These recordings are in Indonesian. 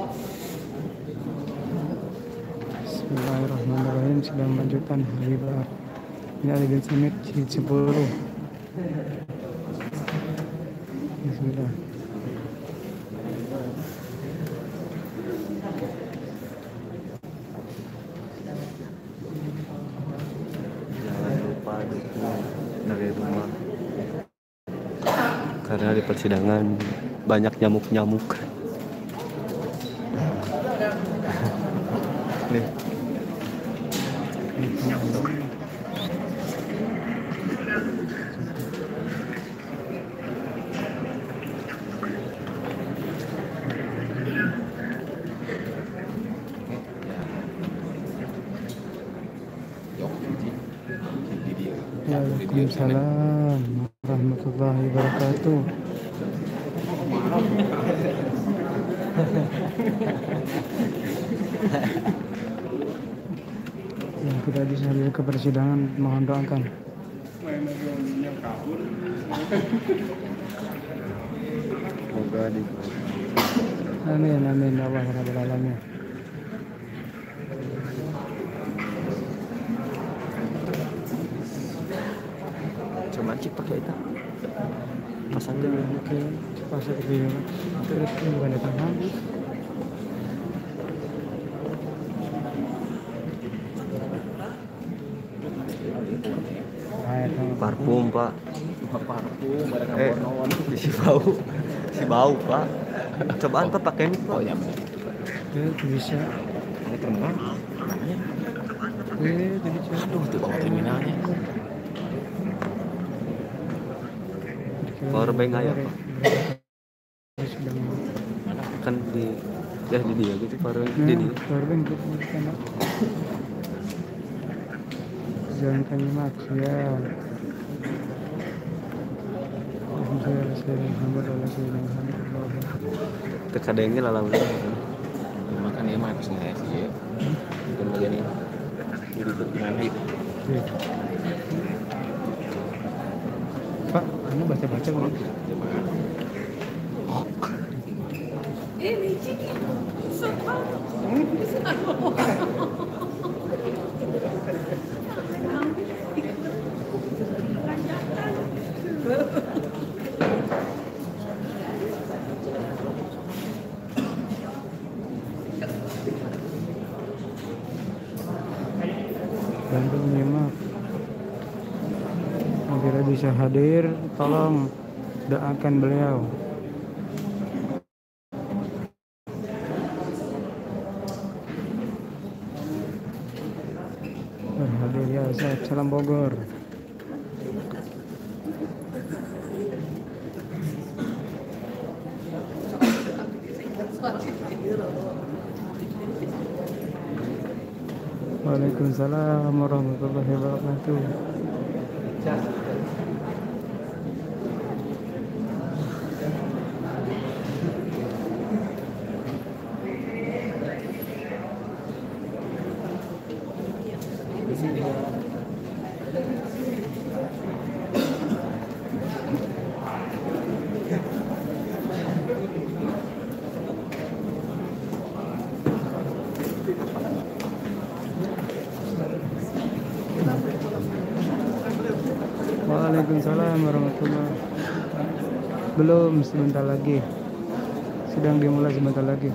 Bismillahirrahmanirrahim. Sedang lanjutan riba. Ini adegan sunnah jilid 10. Bismillah. Jangan lupa dari rumah, karena di persidangan banyak nyamuk-nyamuk. Nih. Waalaikumsalam warahmatullahi wabarakatuh. Yang tidak bisa hadir ke persidangan mohon doakan. Semoga di Amin amin ya Allah rabbal alamin. cuman cik pakai itu pasang dulu. Oke, pasang dulu. Terus bukan datang habis. Parfum pak. Parfum Si bau pak. Cobaan pak pakai ini pak. Oh ya benar. Oke, bisa. Ini terminal namanya. Jadi Aduh tuh bawa terminalnya. Powerbank aja pak. Sudah Kan di dia gitu powerbank di dia. Powerbank gitu kan. Jangan menyimak ya. Terkadangnya lalang. Makan ya mah harus nggak sih ya. Kemudian ini dengan hip. Pak, kamu baca-baca belum? Ini ciki. Bantu menyimak. Apabila bisa hadir, tolong doakan beliau. Berhadir ya Ustaz, salam Bogor. Waalaikumsalam warahmatullahi wabarakatuh. Waalaikumsalam warahmatullahi. Belum, sebentar lagi. Sedang dimulai sebentar lagi.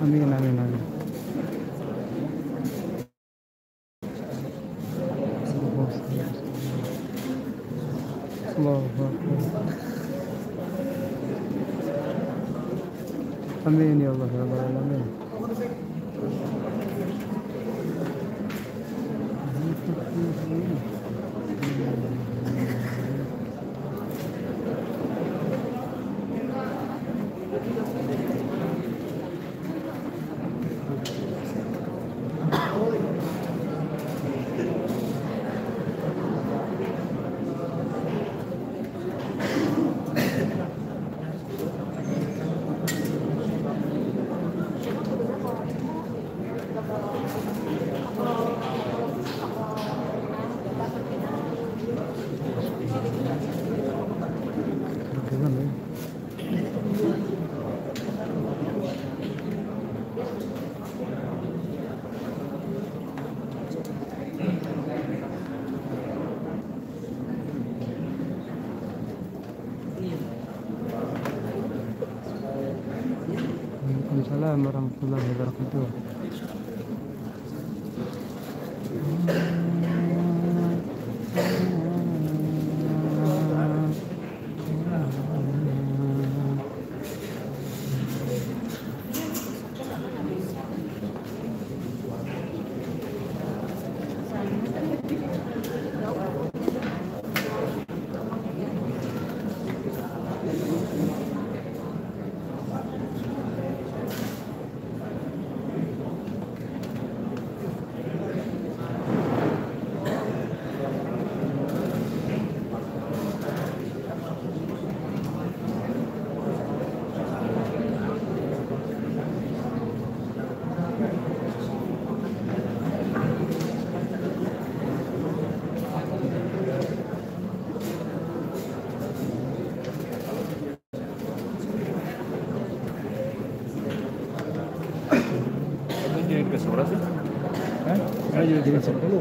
Amin amin amin. Allahu Akbar. Amin ya Allah ya Rabbal Alamin. Waalaikumsalam warahmatullahi wabarakatuh. Ke sebelah sih. Ayo jadi 10.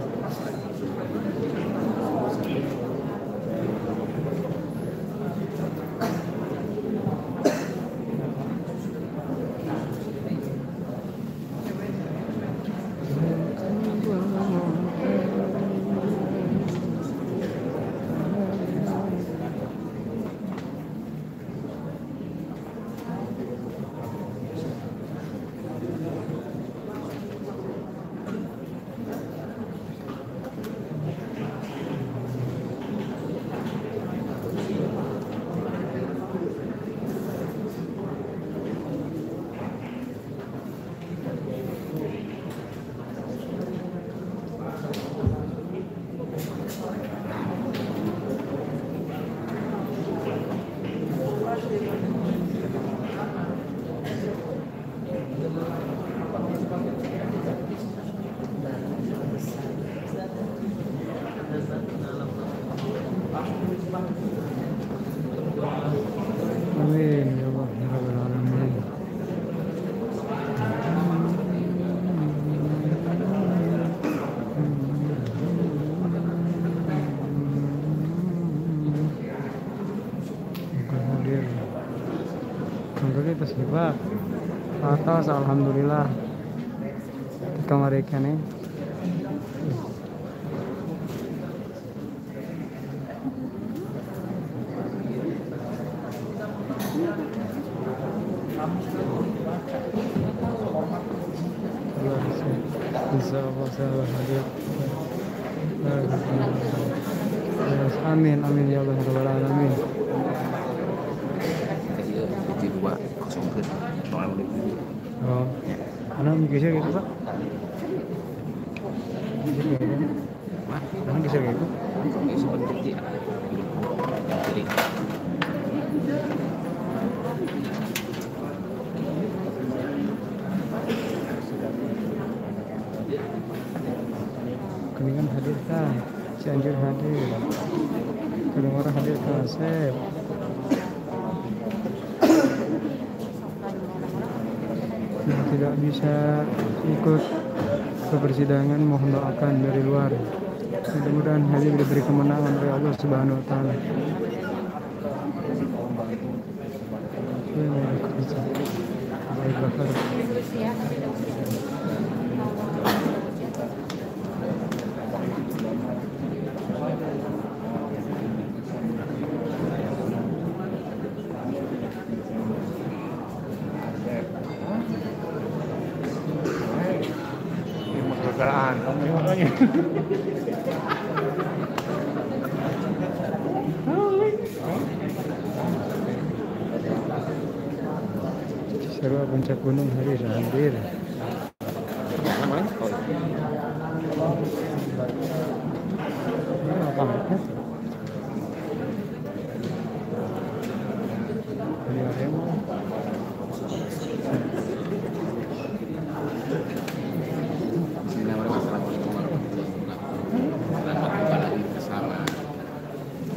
Amin ya Allah ya Rabbal Alamin. Kemudian alhamdulillah sifat atas alhamdulillah kemarikan nih. Insya Allah saya hadir. Amin amin ya Allah ya Rabbal Alamin. Jadi 2 ke soal lebih. Oh, anak geser gitu Pak? Geser gitu? Anak geser gitu? Ya seperti dia. Jadi Kuningan hadirkan, Cianjur hadir, Kedungora hadirkan, Sep. Yang tidak bisa ikut ke persidangan mohon doakan dari luar. Mudah-mudahan hadir diberi kemenangan oleh Allah Subhanahu Wa Taala. Baik, Bakar. kendaraan kamu yang makanya. Seru puncak gunung hari hadir. Mana? Apa ya? Bersama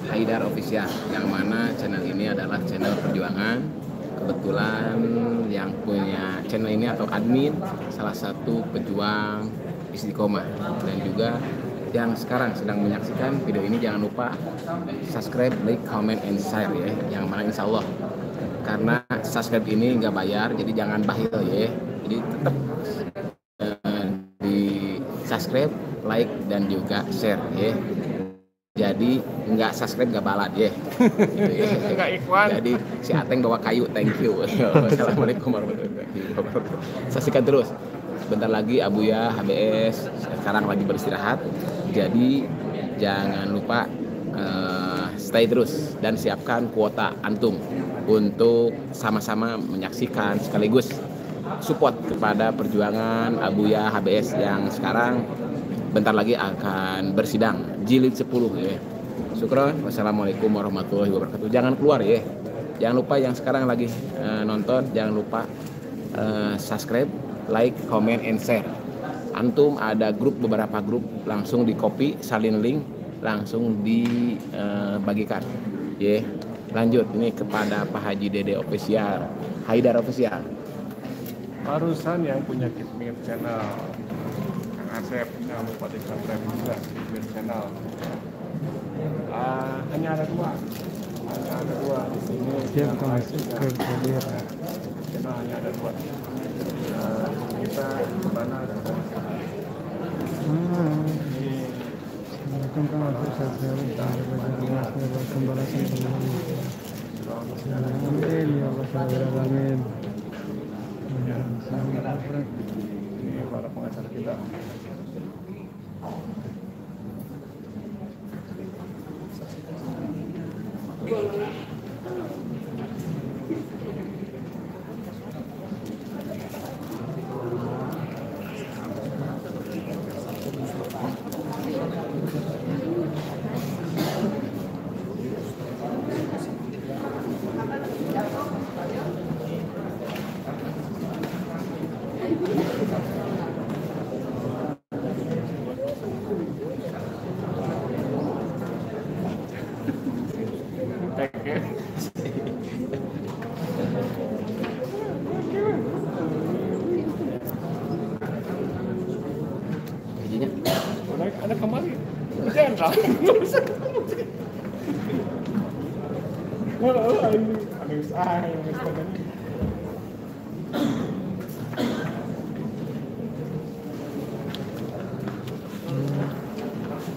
Haidar Official, yang mana channel ini adalah channel perjuangan. Kebetulan yang punya channel ini atau admin salah satu pejuang istiqomah, dan juga yang sekarang sedang menyaksikan video ini jangan lupa subscribe, like, comment, and share ya. Yang mana insya Allah karena subscribe ini nggak bayar, jadi jangan bahil ya. Jadi tetap di subscribe, like, dan juga share ya. Jadi nggak subscribe nggak balat ya. Gitu ya. Nggak ikhwan. Jadi si Ateng bawa kayu, thank you. Wassalamualaikum warahmatullahi wabarakatuh. Saksikan terus. Bentar lagi Abuya HBS sekarang lagi beristirahat. Jadi jangan lupa stay terus dan siapkan kuota antum untuk sama-sama menyaksikan sekaligus support kepada perjuangan Abuya HBS yang sekarang bentar lagi akan bersidang jilid 10 ya. Syukron. Wassalamualaikum warahmatullahi wabarakatuh. Jangan keluar ya. Jangan lupa yang sekarang lagi nonton, jangan lupa subscribe, like, comment, and share. Antum ada beberapa grup, langsung di copy, salin link, langsung dibagikan. Ya, lanjut ini kepada Pak Haji Dede Official, Haidar Official. Barusan yang punya Kitmir channel, Kang Asep, jangan lupa di subscribe juga Kitmir channel. Hanya ada dua di sini. Dia bukan masuk ke hadir. Channel hanya ada dua. Kita kemana? Assalamualaikum Kang Asep, saya kembali amin ya Allah, amin. Ini para pengacara kita. Gajinya Ada kembali. Jenderal. Ada usaha yang misalnya.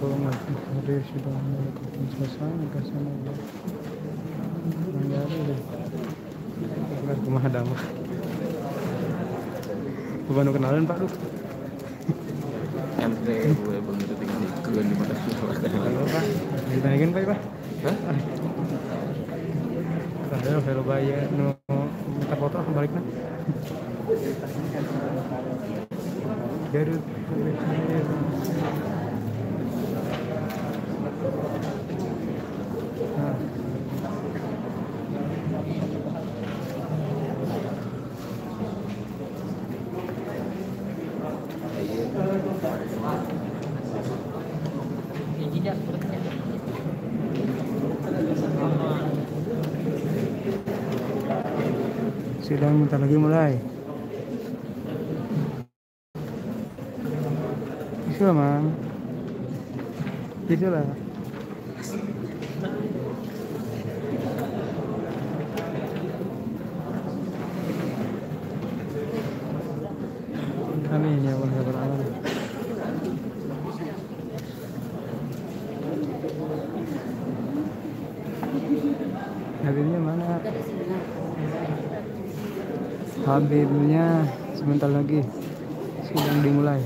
Kalau masih hadir sudah melakukan suasana ke sana ya. Menjadi deh. Bukan rumah damai. Bukan kenalan Pak Duk. ente gue begitu tinggal di keun di mana sih. Halo Pak, ditanya Pak Pak. Hah? Ada hello bayar no minta foto balik nah. Garut. Sidang bentar lagi mulai. Bisa mang. Bisa lah. Amin ya Allah ya Rabbal alamin. Habibnya mana? Habibnya sebentar lagi sidang dimulai.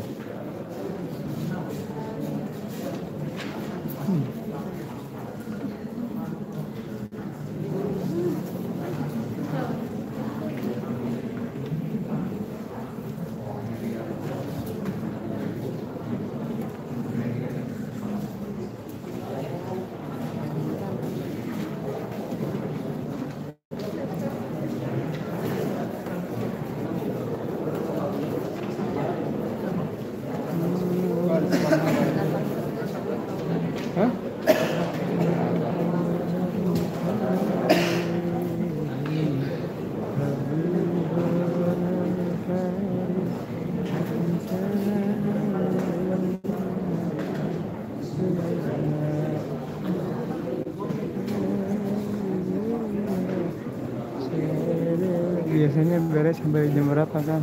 biasanya beres sampai jam berapa kan?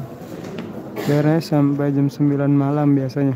Beres sampai jam 9 malam biasanya.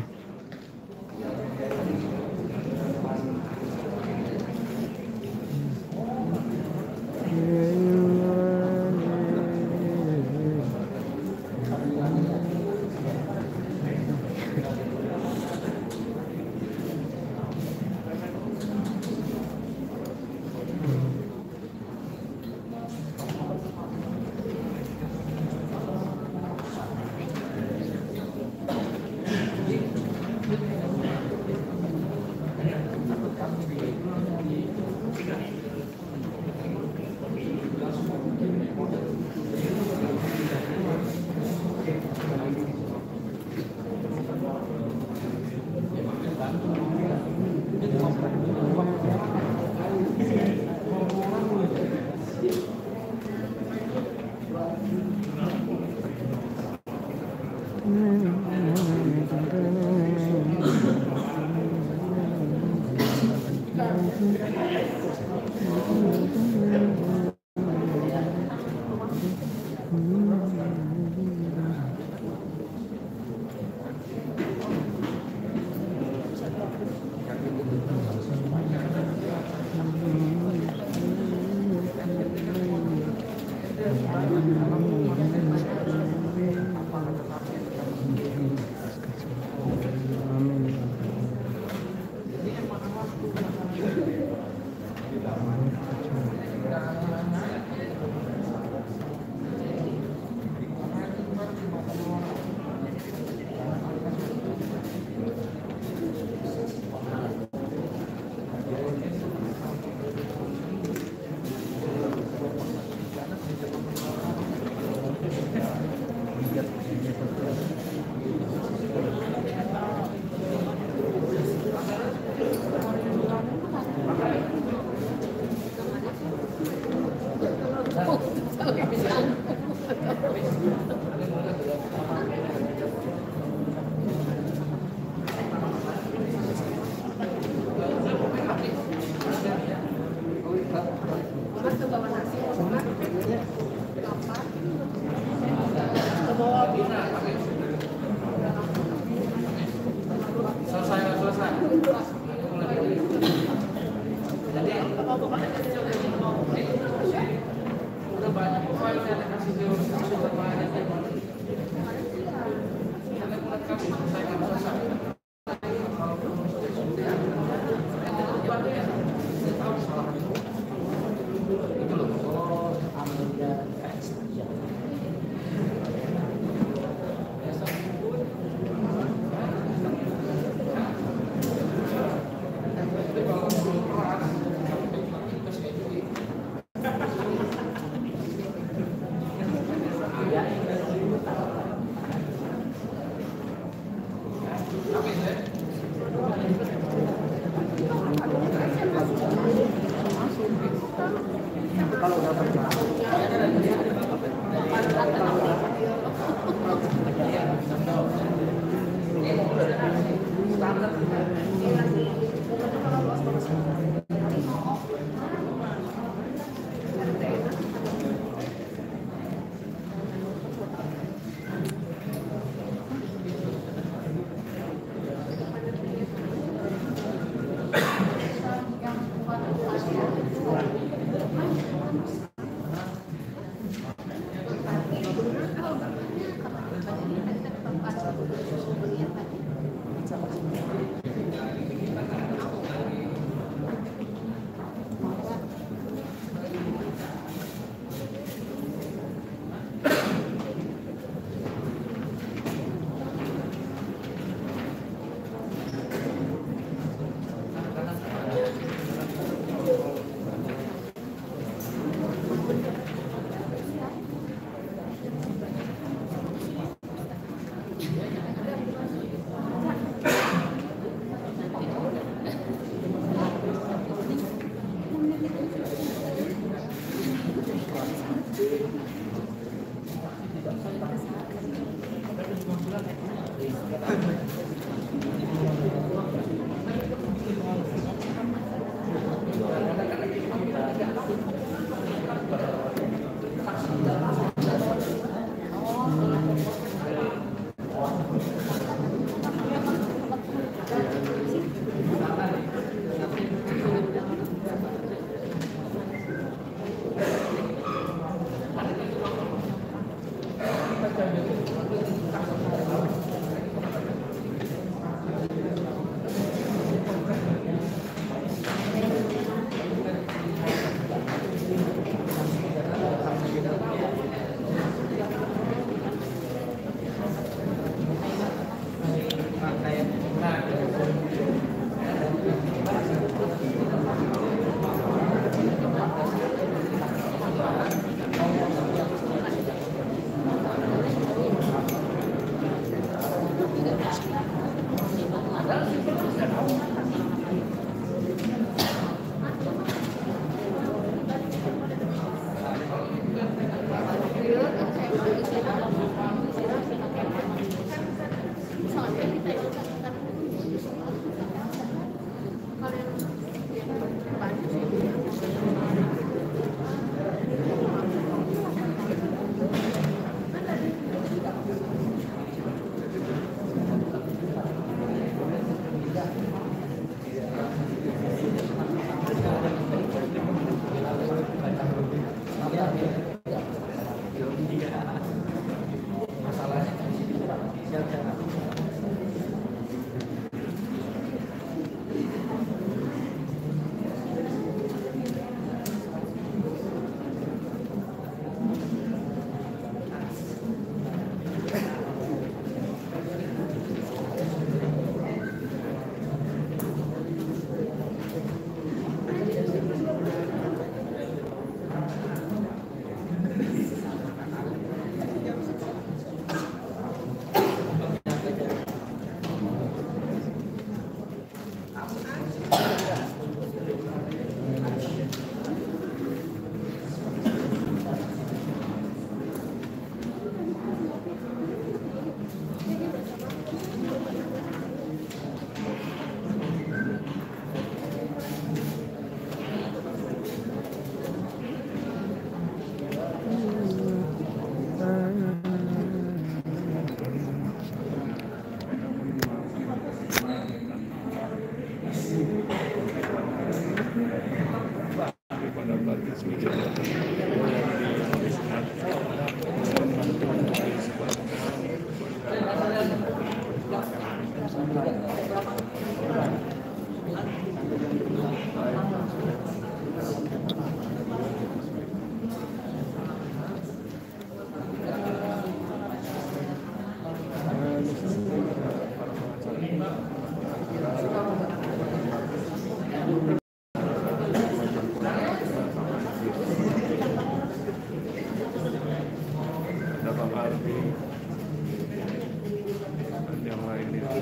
yang lain itu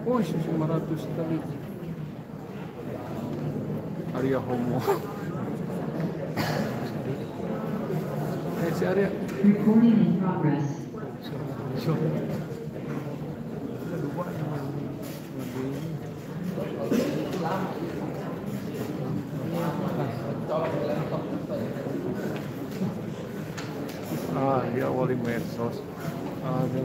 oh 500 kali Arya Homo si Arya Recording in progress. Di awali medsos ada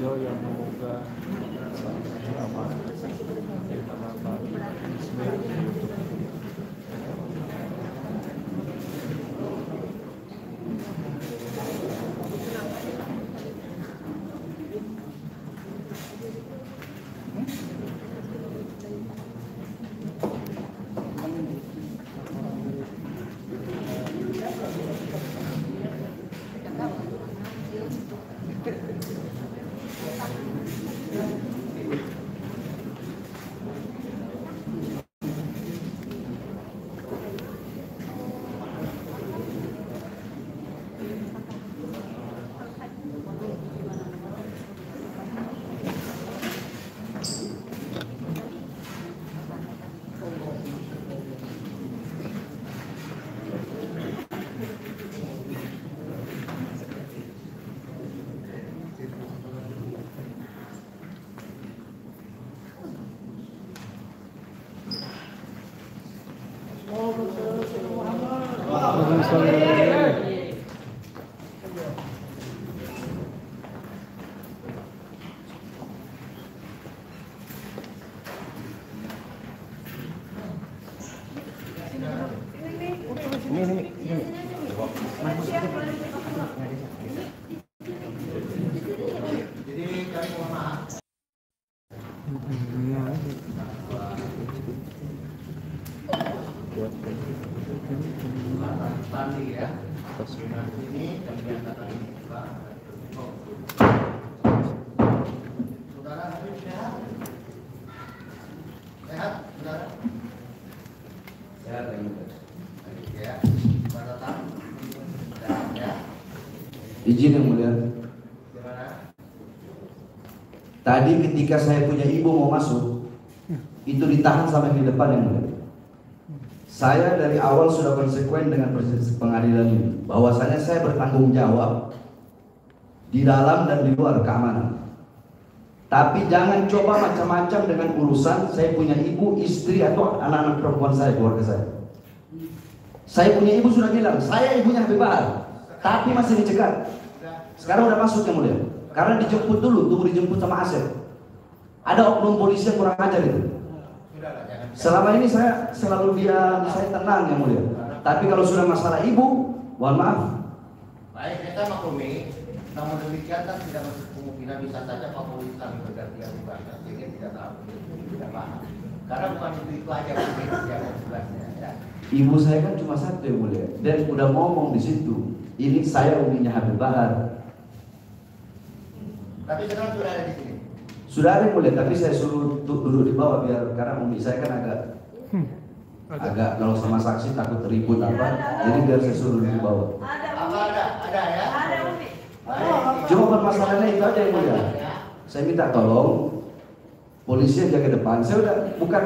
beliau yang memoga sama kosong ya. Izin yang mulia. Tadi ketika saya punya ibu mau masuk, itu ditahan sampai di depan yang mulia. Saya dari awal sudah konsekuen dengan proses pengadilan ini, bahwasanya saya bertanggung jawab di dalam dan di luar keamanan. Tapi jangan coba macam-macam dengan urusan saya punya ibu, istri atau anak-anak perempuan saya, keluarga saya. Saya punya ibu sudah bilang, saya ibunya Habib Bahar, tapi masih dicegat. Sekarang udah masuk yang mulia, karena dijemput dulu, tunggu dijemput sama Asep. Ada oknum polisi yang kurang ajar itu. Selama ini saya selalu diam, saya tenang yang mulia. Tapi kalau sudah masalah ibu, mohon maaf. Baik, kita maklumi. Namun demikian kan tidak masuk kemungkinan bisa saja Pak Polisi kami bergantian juga, sehingga tidak tahu, tidak paham. Karena bukan itu aja yang sebenarnya. Ya. Ibu saya kan cuma satu yang mulia, dan udah ngomong di situ. Ini saya uminya Habib Bahar. Tapi sekarang sudah ada di sini. Sudah ada yang mulia, tapi saya suruh duduk di bawah biar karena umi saya kan agak kalau sama saksi takut ribut apa, jadi biar saya suruh di bawah. Apa ada ya? Ada Umi. Cuma permasalahannya itu aja yang mulia. Saya minta tolong polisi yang jaga depan. Saya udah bukan.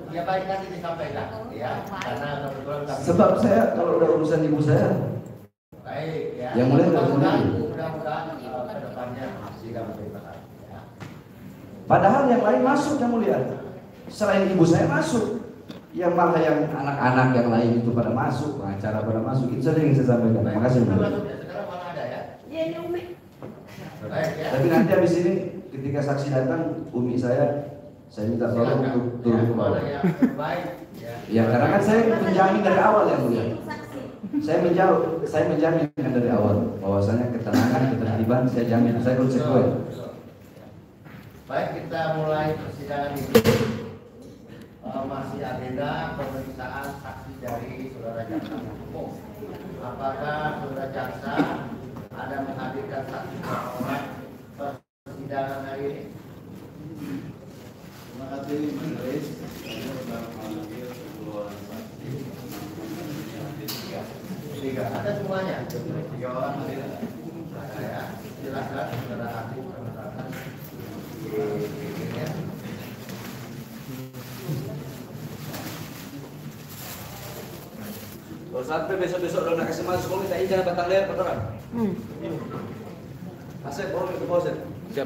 Ya baik, nanti disampaikan ya. Karena kebetulan kami. Sebab saya kalau udah urusan ibu saya. Baik ya. Yang mulia mudah-mudahan ke depannya tidak bermasalah. Padahal yang lain masuk yang mulia. Selain ibu saya masuk. Yang malah yang anak-anak yang lain itu pada masuk, pengacara pada masuk. Itu saja yang saya sampaikan. Terima kasih. Sekarang mana ada ya? Iya, ini Umi. Baik ya. Tapi nanti habis ini ketika saksi datang, umi saya minta tolong untuk turun ke bawah. Baik ya. Ya karena kan saya menjamin dari awal yang mulia. Saya menjamin dari awal bahwasanya ketenangan, ketertiban saya jamin, saya konsekuen. Baik, kita mulai persidangan ini. Masih agenda pemeriksaan saksi dari saudara jaksa umum. Apakah saudara jaksa ada menghadirkan saksi orang persidangan hari ini? Terima kasih Majelis. Saya sudah memanggil 10 orang saksi. Tiga. Ada semuanya. 3 orang ada ya. Silakan saudara hakim menetapkan. Kalau sampai besok-besok udah nak kasih masuk sekolah, minta izin batang leher kotoran. Asep, bawa ke bawah, Asep. Siap.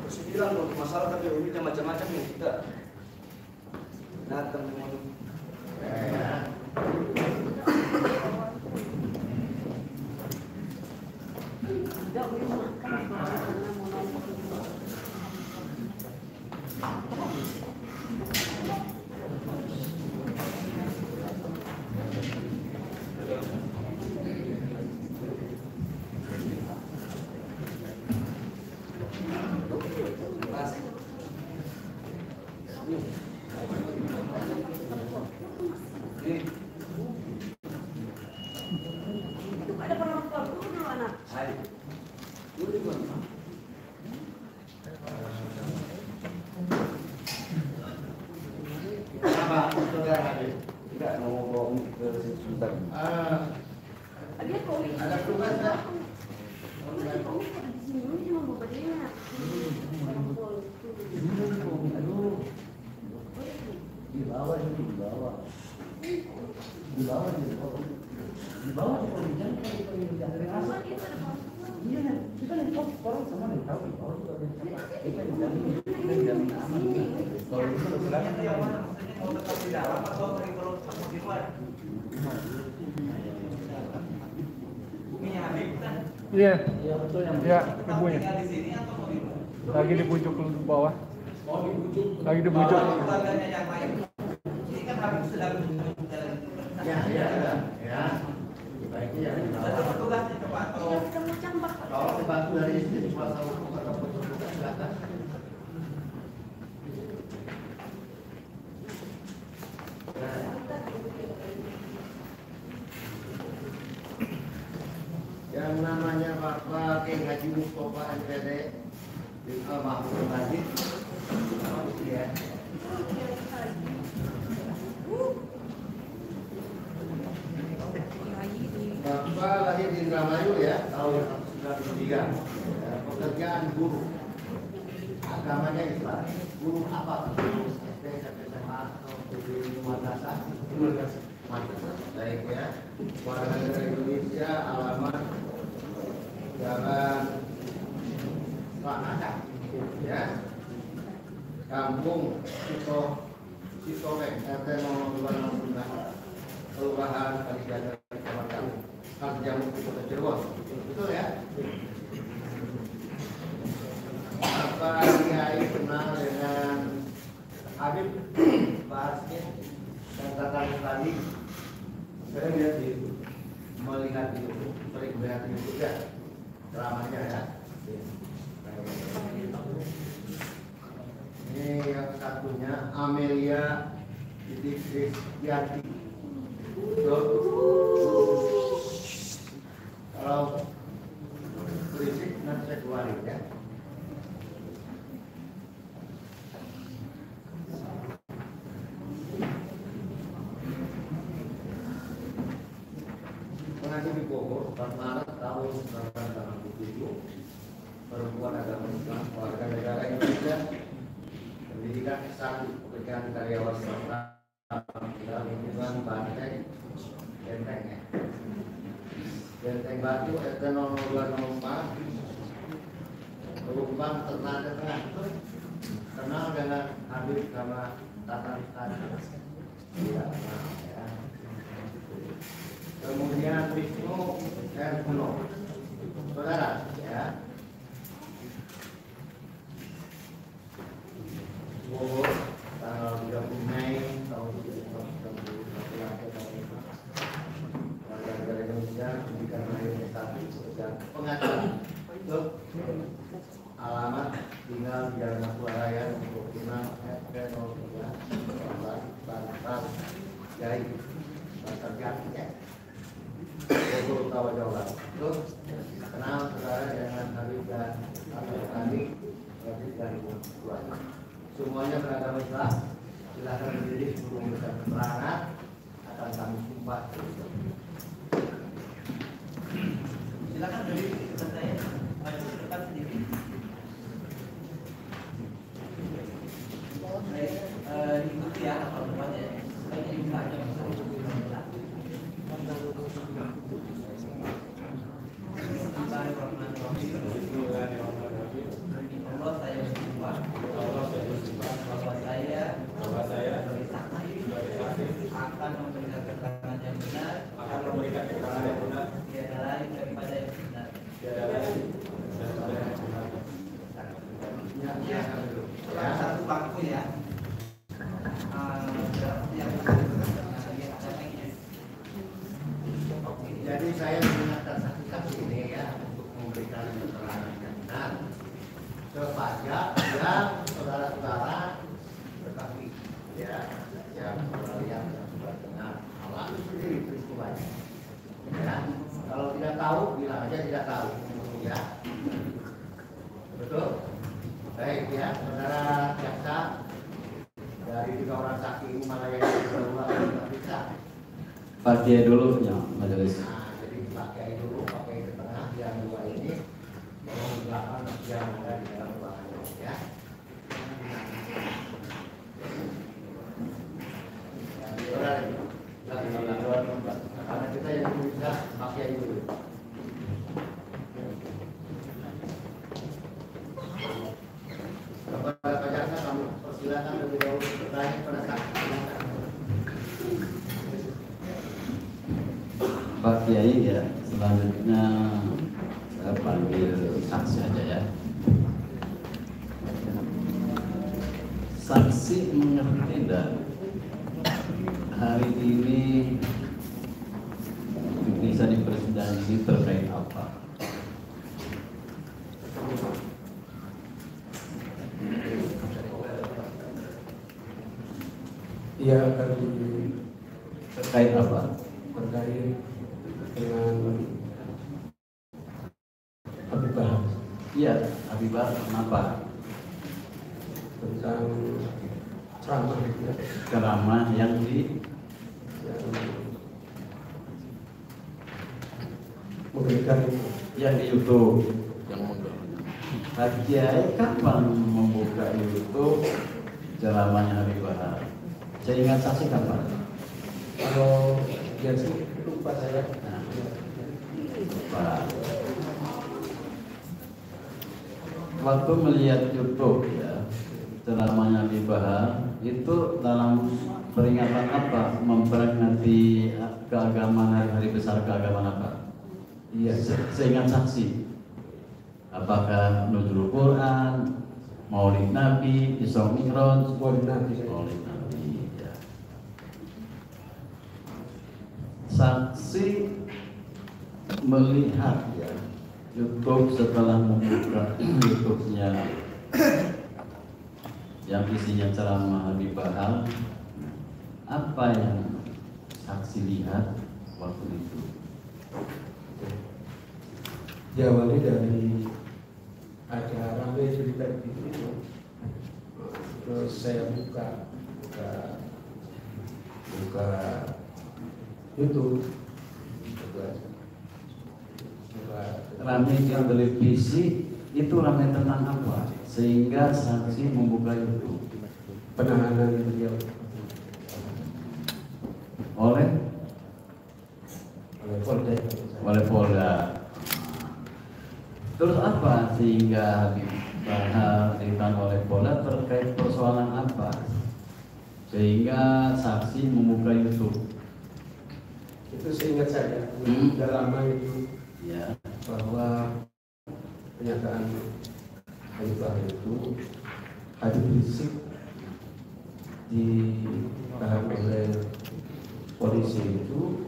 Terus bilang loh, masalah tapi umitnya macam-macam nih kita. Datang semua. Ada tugas nggak? Di bawah di penunjang, dari atas. Iya, kita nih orang sama nih tahu di bawah juga ada tempat. Kita dijamin aman. Kalau itu berjalan yang mana? Mau tetap di dalam atau kalau di luar? Buminya Habib kan? Iya. Iya betul yang. Iya, ibunya. Di sini atau mau di luar? Lagi dibujuk ke bawah. Mau dibujuk. Lagi dibujuk. Keluarganya yang lain. Ini kan Habib sedang Ya. Baiknya ya. Petugasnya coba atau Kalau dibantu dari istri kuasa hukum atau petugas silakan. Yang namanya Bapak Kiai Haji Mustafa MPD di Al-Mahmud Majid. Ya. Bapak lahir di Indramayu ya, tahun 1993. Ya, pekerjaan guru. Agamanya Islam. Guru apa? Guru SD, SMA, atau guru madrasah? Madrasah. Baik ya. Warga negara Indonesia, alamat Jalan Selatan. Ya. Kampung Sitoleng, RT 0269, Kelurahan Kaligaga, Kecamatan Karjamu, Kota Cirebon. Betul ya? Apa Kiai kenal dengan Habib Baskin dan kakak tadi? Saya lihat di melihat di YouTube, sering melihat di YouTube ya, ceramahnya ya. Ini yang satunya Amelia Kristianti. Kalau berisik nanti saya keluarin ya. Mengaji di Bogor, 4 Maret tahun 1987, perempuan agama Islam, warga negara Indonesia, pendidikan S1, pekerjaan karyawan swasta, lingkungan Banteng, Benteng ya. Benteng Batu, RT 0204, Pelumpang Ternate Tengah. Kenal dengan Habib sama Tatan Tatan. Tidak kenal ya. Kemudian Wisnu Herkuno, saudara ya. Bogor, tanggal 30 Mei tahun 1991. Warga negara Indonesia, pendidikan lahir S1, pekerjaan pengacara. Itu alamat tinggal di Jalan Suaraya, Bogor 6, RT 03, Bantar Jai, Bantar Jati ya. Bogor Utara, Jawa Barat. Itu kenal saudara dengan Habib dan Habib Andi, Habib dari keluarga. Semuanya beragama Islam. Silakan berdiri untuk memberikan keterangan akan kami sumpah. silakan berdiri di depan saya. Maju ke depan sedikit. Baik, diikuti ya kalau tempatnya. Sebaiknya dibuka aja masalah. Allah saya bersumpah bahwa saya akan memberikan keterangan yang benar, tiada lain daripada yang benar. Ya, satu bangku ya. Jadi saya mengingatkan saksi-saksi ini ya untuk memberikan keterangan yang benar kepada yang saudara-saudara ketahui ya, yang saudara lihat yang sudah dengar alami sendiri peristiwanya. Ya, kalau tidak tahu bilang aja tidak tahu ya. Betul? Baik ya, saudara jaksa dari 3 orang saksi ini mana yang kedua kita bisa? Pakai dulu ya majelis. Nah, jadi pakai dulu, pakai ke tengah, yang 2 ini yang di belakang yang ada di dalam ruangan ya. Karena kita yang bisa itu. Kepada Pak Jaksa kami persilakan lebih dahulu bertanya pada saksi. Pak Kiai ya, selanjutnya saya panggil saksi aja ya. Saksi mengerti tidak hari ini bisa di persidangan ini terkait apa? Iya, tadi Terkait apa? terkait dengan Habibah Iya, Habibah kenapa? tentang ceramah ya, Ceramah yang di yang memberikan yang di YouTube. yang mundur. Pak Kiai kapan membuka YouTube ceramahnya Habibah? Saya ingat saksi kapan? kalau dia sih lupa saya. Nah, Pak, waktu melihat YouTube ya ceramahnya Habibah itu dalam peringatan apa? Memperingati keagamaan hari besar keagamaan apa? Iya, Seingat saksi, apakah Nuzul Quran, Maulid Nabi, Isra Mi'raj, Maulid Nabi. Maulid Nabi ya. Saksi melihat ya YouTube setelah membuka YouTube-nya yang isinya ceramah Habibah, apa yang saksi lihat waktu itu? Diawali dari ada ramai cerita di situ, terus saya buka YouTube, Ramai di televisi itu ramai tentang apa? Sehingga saksi membuka YouTube penahanan beliau oleh oleh Polda. Terus apa sehingga Habibah ditahan oleh Polda terkait persoalan apa? Sehingga saksi membuka YouTube. Itu seingat saya, sudah lama itu Ya. bahwa pernyataan Habibah itu Habib Rizik ditahan oleh polisi itu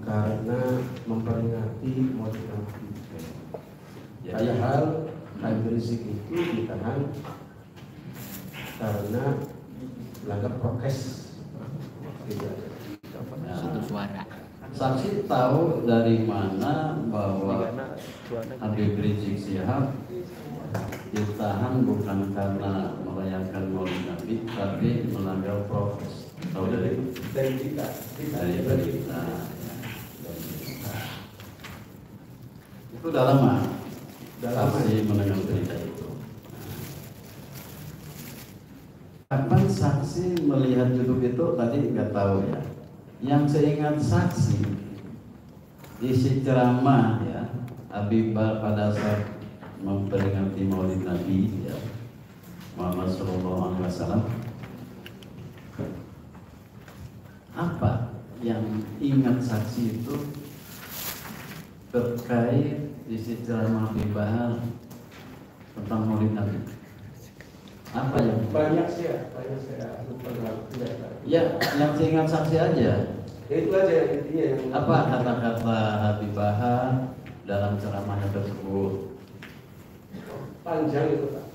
karena memperingati Maulid Nabi. Padahal Habib Rizik itu ditahan karena melanggar prokes. Gitu. Satu suara. Saksi tahu dari mana bahwa Habib Rizik Syihab ditahan bukan karena merayakan Maulid Nabi, tapi melanggar prokes. Tahu dari kita. dari berita. Itu udah lama. Saksi mendengar berita itu. Kapan saksi melihat YouTube itu tadi nggak tahu ya. Yang seingat saksi isi ceramah ya Habibah pada saat memperingati Maulid Nabi ya Muhammad Sallallahu Alaihi Wasallam, apa yang ingat saksi itu terkait isi ceramah Habibah tentang Maulid Nabi? Apa yang Banyak saya lupa tidak tahu. ya yang seingat saksi aja? Ya, itu aja intinya yang Apa kata-kata Habibah dalam ceramahnya tersebut? panjang itu Pak.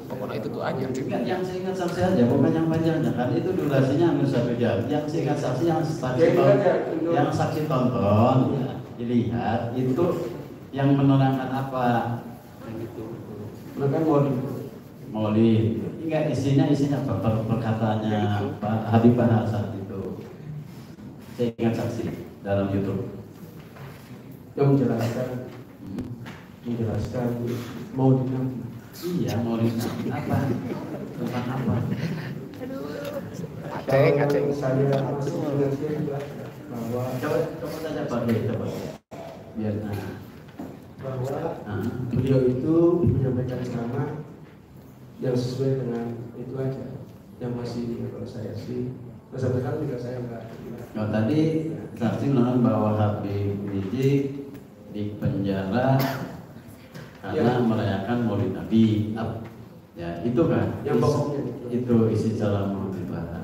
Pokoknya itu tuh aja. Enggak, yang seingat saksi aja, bukan yang panjangnya kan itu durasinya hampir 1 jam. Yang seingat saksi yang saksi Ya, itu tonton, aja, itu. yang saksi tonton, ya, dilihat itu yang menerangkan apa? Maka Maulid. Enggak, isinya apa? Perkataannya Pak Habibah saat itu. Saya ingat saksi dalam YouTube. yang menjelaskan Maulid Nabi. Iya, Maulid Nabi apa? Tentang apa? Aceng. Saya masuk dengan dia juga bahwa Coba tanya Pak Kiai, coba biar beliau itu menyampaikan ceramah yang sesuai dengan itu aja, yang masih kalau saya sih sampai sekarang juga saya enggak. Oh, tadi saksi menerangkan bahwa Habib Rizik di penjara karena merayakan Maulid Nabi. Ya, itu kan Yang pokoknya itu isi ceramah Habib Bahar.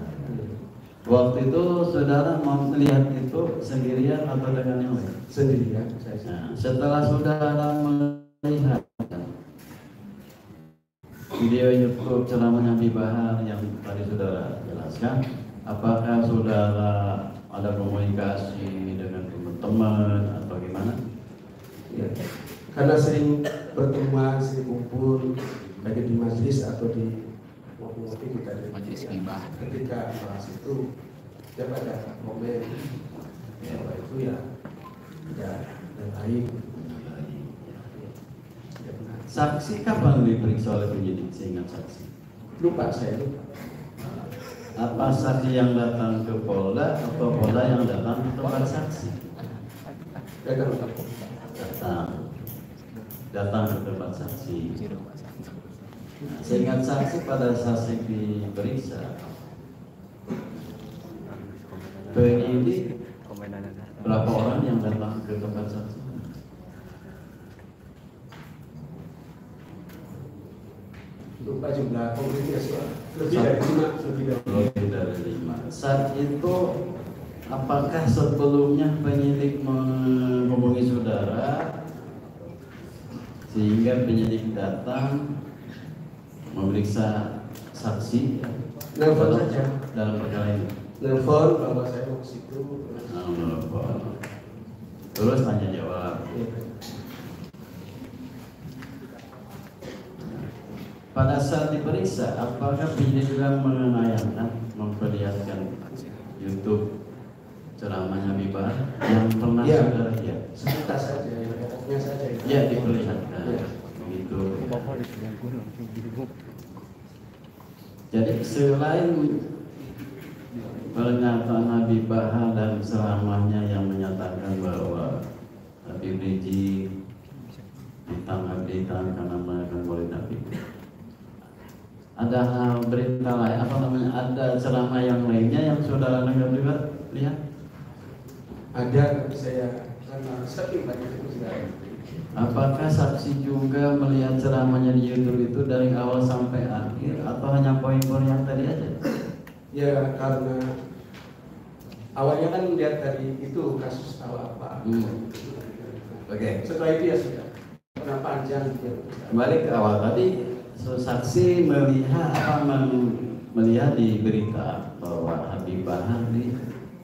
Waktu itu saudara mau melihat itu sendirian atau dengan yang lain? sendirian saya. Nah, setelah saudara melihat video YouTube ceramah Habib Bahar yang tadi saudara jelaskan, apakah saudara ada komunikasi dengan teman-teman atau gimana? Ya. Karena sering berteman, sering kumpul, baik di majelis atau di ngopi-ngopi kita di Majelis gibah. ketika bahas itu setiap ada komen bahwa itu ya yang lain. Ya, benar. Saksi kapan diperiksa oleh penyidik seingat saksi? Lupa saya lupa. Apa saksi yang datang ke Polda atau Polda yang datang ke tempat saksi? Datang ke tempat saksi. Nah, seingat saksi pada saksi diperiksa, penyidik berapa orang yang datang ke tempat saksi? Lupa jumlah komunikasi lebih dari 5. Lebih dari 5. Saat itu apakah sebelumnya penyidik menghubungi saudara sehingga penyidik datang memeriksa saksi Nelfon saja. dalam perkara ini? Nelfon bahwa saya mau ke situ. Nelfon. Terus tanya jawab. Pada saat diperiksa, apakah penyidik juga menayangkan, memperlihatkan YouTube ceramahnya Habib Bahar yang pernah saudara lihat? Sebentar saja, yang pokoknya saja. Ya, diperlihatkan. Begitu. Jadi selain pernyataan Habib Bahar dan ceramahnya yang menyatakan bahwa Habib Rizik ditahan karena melakukan Maulid Nabi, ada berita lain, ada ceramah yang lainnya yang saudara dengar juga lihat? Ada, tapi saya karena saking banyak itu sudah. Apakah saksi juga melihat ceramahnya di YouTube itu dari awal sampai akhir atau hanya poin-poin yang tadi aja? Ya, karena awalnya kan melihat dari itu kasus tahu apa. Oke. Setelah itu ya sudah. Karena panjang gitu. Kembali ke awal tadi, saksi melihat di berita bahwa Habib Bahar ditahan.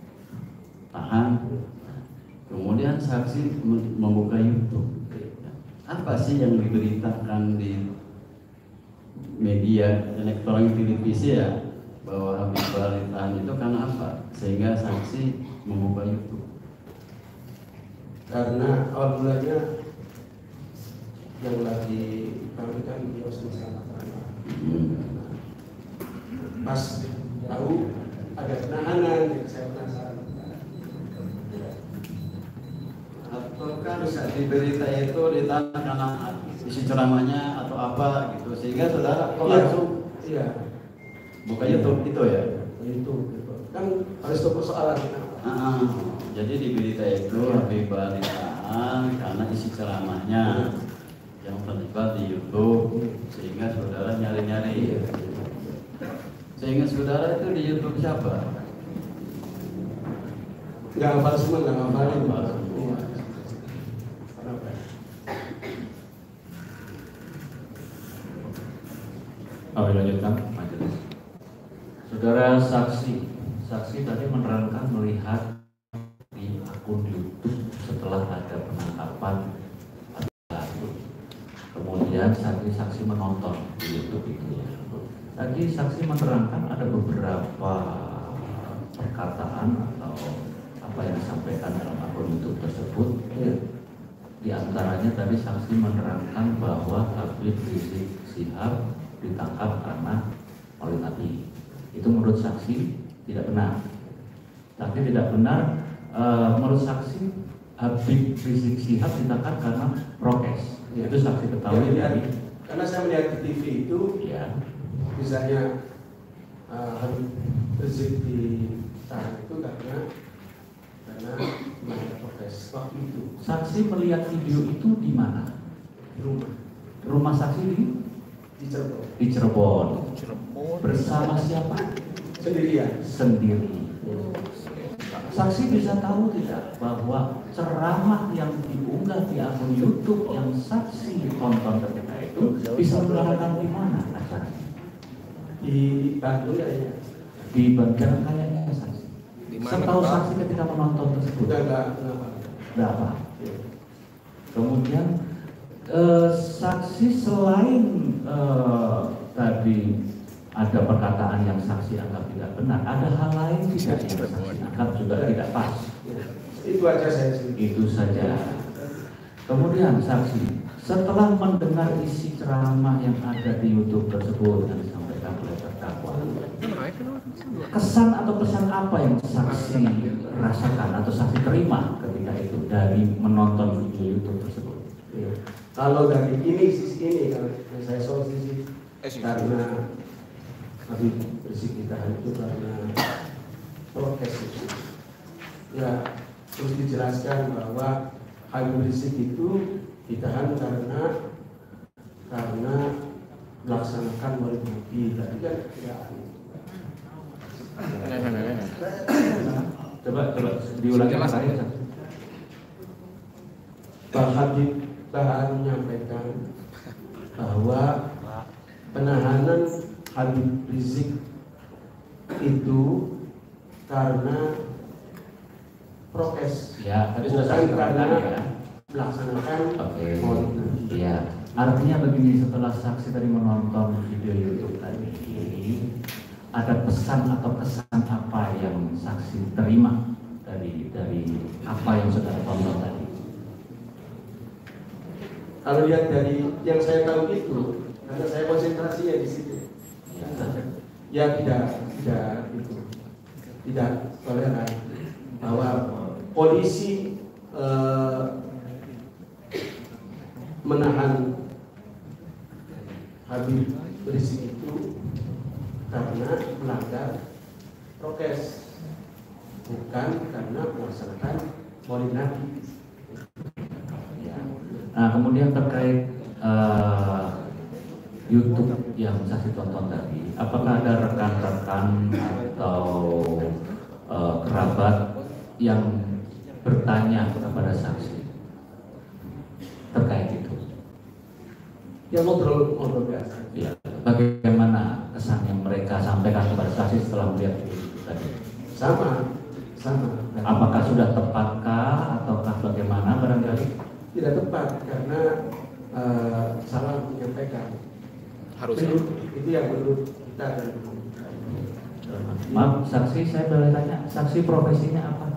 Kemudian saksi membuka YouTube. Apa sih yang diberitakan di media elektronik televisi ya bahwa Habib Bahar ditahan itu karena apa? Sehingga saksi membuka YouTube. Karena awal mulanya yang lagi kami kan beliau sama pas tahu ada penahanan, gitu, saya penasaran. Ataukah di berita itu ditahan karena isi ceramahnya atau apa gitu sehingga saudara langsung buka YouTube itu ya? Itu gitu. Kan harus tahu persoalan. Jadi di berita itu Habib Bahar ditahan karena isi ceramahnya yang terlibat di YouTube sehingga saudara nyari-nyari. Sehingga saudara itu di YouTube siapa? Nggak hafal semua, nggak hafalin. Kami lanjutkan majelis. Saudara saksi tadi menerangkan melihat di akun YouTube setelah ada penangkapan. Kemudian saksi menonton di YouTube itu. Tadi saksi menerangkan ada beberapa perkataan atau apa yang disampaikan dalam akun YouTube tersebut. Di antaranya tadi saksi menerangkan bahwa Habib Rizik Syihab ditangkap karena Maulid Nabi. Itu menurut saksi tidak benar. Tapi tidak benar menurut saksi Habib Rizik Syihab ditahan karena prokes. Itu saksi ketahui dari. Karena saya melihat di TV itu, Ya. misalnya Habib Rizik ditahan itu karena melanggar prokes waktu itu. Saksi melihat video itu di mana? Di rumah. Rumah saksi Di Cirebon. di Cirebon. Bersama siapa? Sendirian. Sendiri. Saksi bisa tahu tidak bahwa ceramah yang diunggah di akun YouTube yang saksi tonton ketika itu diselenggarakan di mana? Di Bandung ya. Di Bandung kayaknya saksi. Di mana, Setahu Pak? saksi ketika menonton tersebut. Enggak. Berapa? Kemudian saksi selain tadi ada perkataan yang saksi anggap tidak benar, ada hal lain tidak yang saksi anggap juga tidak pas. Itu aja saya sih. Itu saja. Kemudian saksi setelah mendengar isi ceramah yang ada di YouTube tersebut yang disampaikan oleh terdakwa, kesan atau pesan apa yang saksi rasakan atau saksi terima ketika itu dari menonton video YouTube tersebut? Kalau dari sisi ini, kalau saya soal sisi karena Habib Rizik ditahan itu karena prokes itu, ya terus dijelaskan bahwa Habib Rizik itu ditahan karena melaksanakan Maulid Nabi. Tadi kan Coba diulangi lagi. Pak Habib Bahar menyampaikan bahwa penahanan Habib Rizik itu karena prokes, Ya, tadi sudah bukan saya karena katakan ya. melaksanakan Oke. Maulid Nabi. Iya. Artinya begini, setelah saksi tadi menonton video YouTube tadi, ada pesan atau kesan apa yang saksi terima dari apa yang saudara tonton tadi? Kalau lihat dari yang saya tahu itu, karena saya konsentrasi ya di situ, ya tidak toleran bahwa polisi menahan Habib Rizik itu karena melanggar prokes, bukan karena melaksanakan Maulid Nabi. Nah, kemudian terkait YouTube yang saksi tonton tadi, apakah ada rekan-rekan atau kerabat yang bertanya kepada saksi terkait itu? Ya ngobrol biasa. Ya, bagaimana kesan yang mereka sampaikan kepada saksi setelah melihat video itu tadi? Sama. Apakah sudah tepatkah ataukah bagaimana barangkali? Tidak tepat karena salah menyampaikan. Harusnya. Itu yang menurut kita dan Maaf, saksi saya boleh tanya, saksi profesinya apa?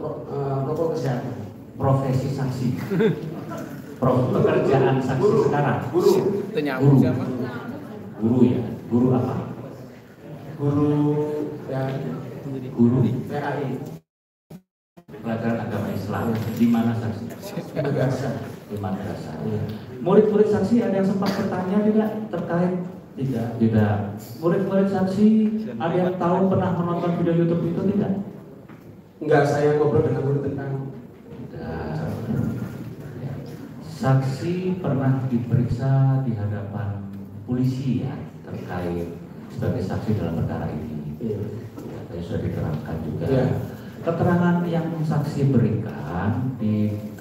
protokol kesehatan. Profesi saksi. Pekerjaan saksi sekarang. Guru. Itu nyambung siapa? Guru ya. Guru apa? Guru yang Guru PAI. pelajaran agama Islam. Di mana saksi? Madrasah. Di madrasah. Murid-murid saksi ada yang sempat bertanya tidak terkait? Tidak. Murid-murid saksi ada yang tahu pernah menonton video YouTube itu tidak? Enggak, saya ngobrol dengan guru tentang saksi pernah diperiksa di hadapan polisi ya terkait sebagai saksi dalam perkara ini. Ya, tadi sudah diterangkan juga. Ya. Keterangan yang saksi berikan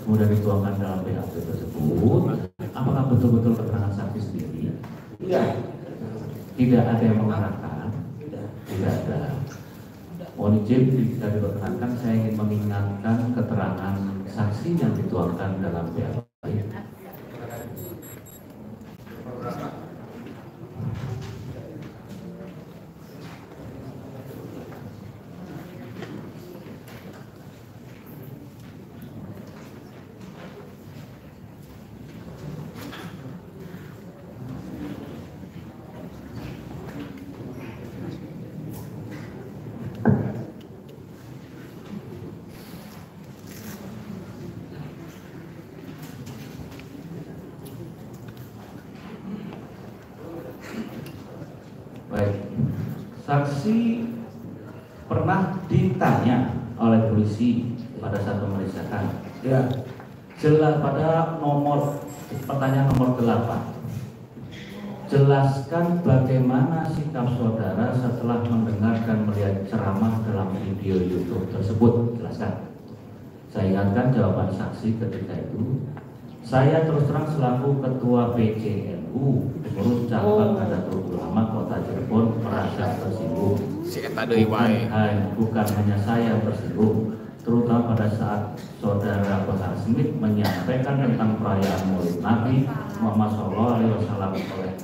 kemudian dituangkan dalam BAP tersebut, apakah betul-betul keterangan saksi sendiri? Iya. Tidak ada yang mengarahkan. Tidak ada. Mohon izin jika diperkenankan saya ingin mengingatkan keterangan saksi yang dituangkan dalam BAP. Saksi pernah ditanya oleh polisi pada saat memeriksakan. Ya. Jelas pada pertanyaan nomor 8. Jelaskan bagaimana sikap saudara setelah mendengar dan melihat ceramah dalam video YouTube tersebut. Jelaskan. Saya ingatkan jawaban saksi ketika itu. Saya terus terang selaku Ketua PCNU pengurus cabang Nahdlatul Ulama Kota Cirebon merasa tersinggung. Bukan hanya saya tersinggung, terutama pada saat saudara Bahar Smith menyampaikan tentang perayaan Maulid Nabi Muhammad SAW oleh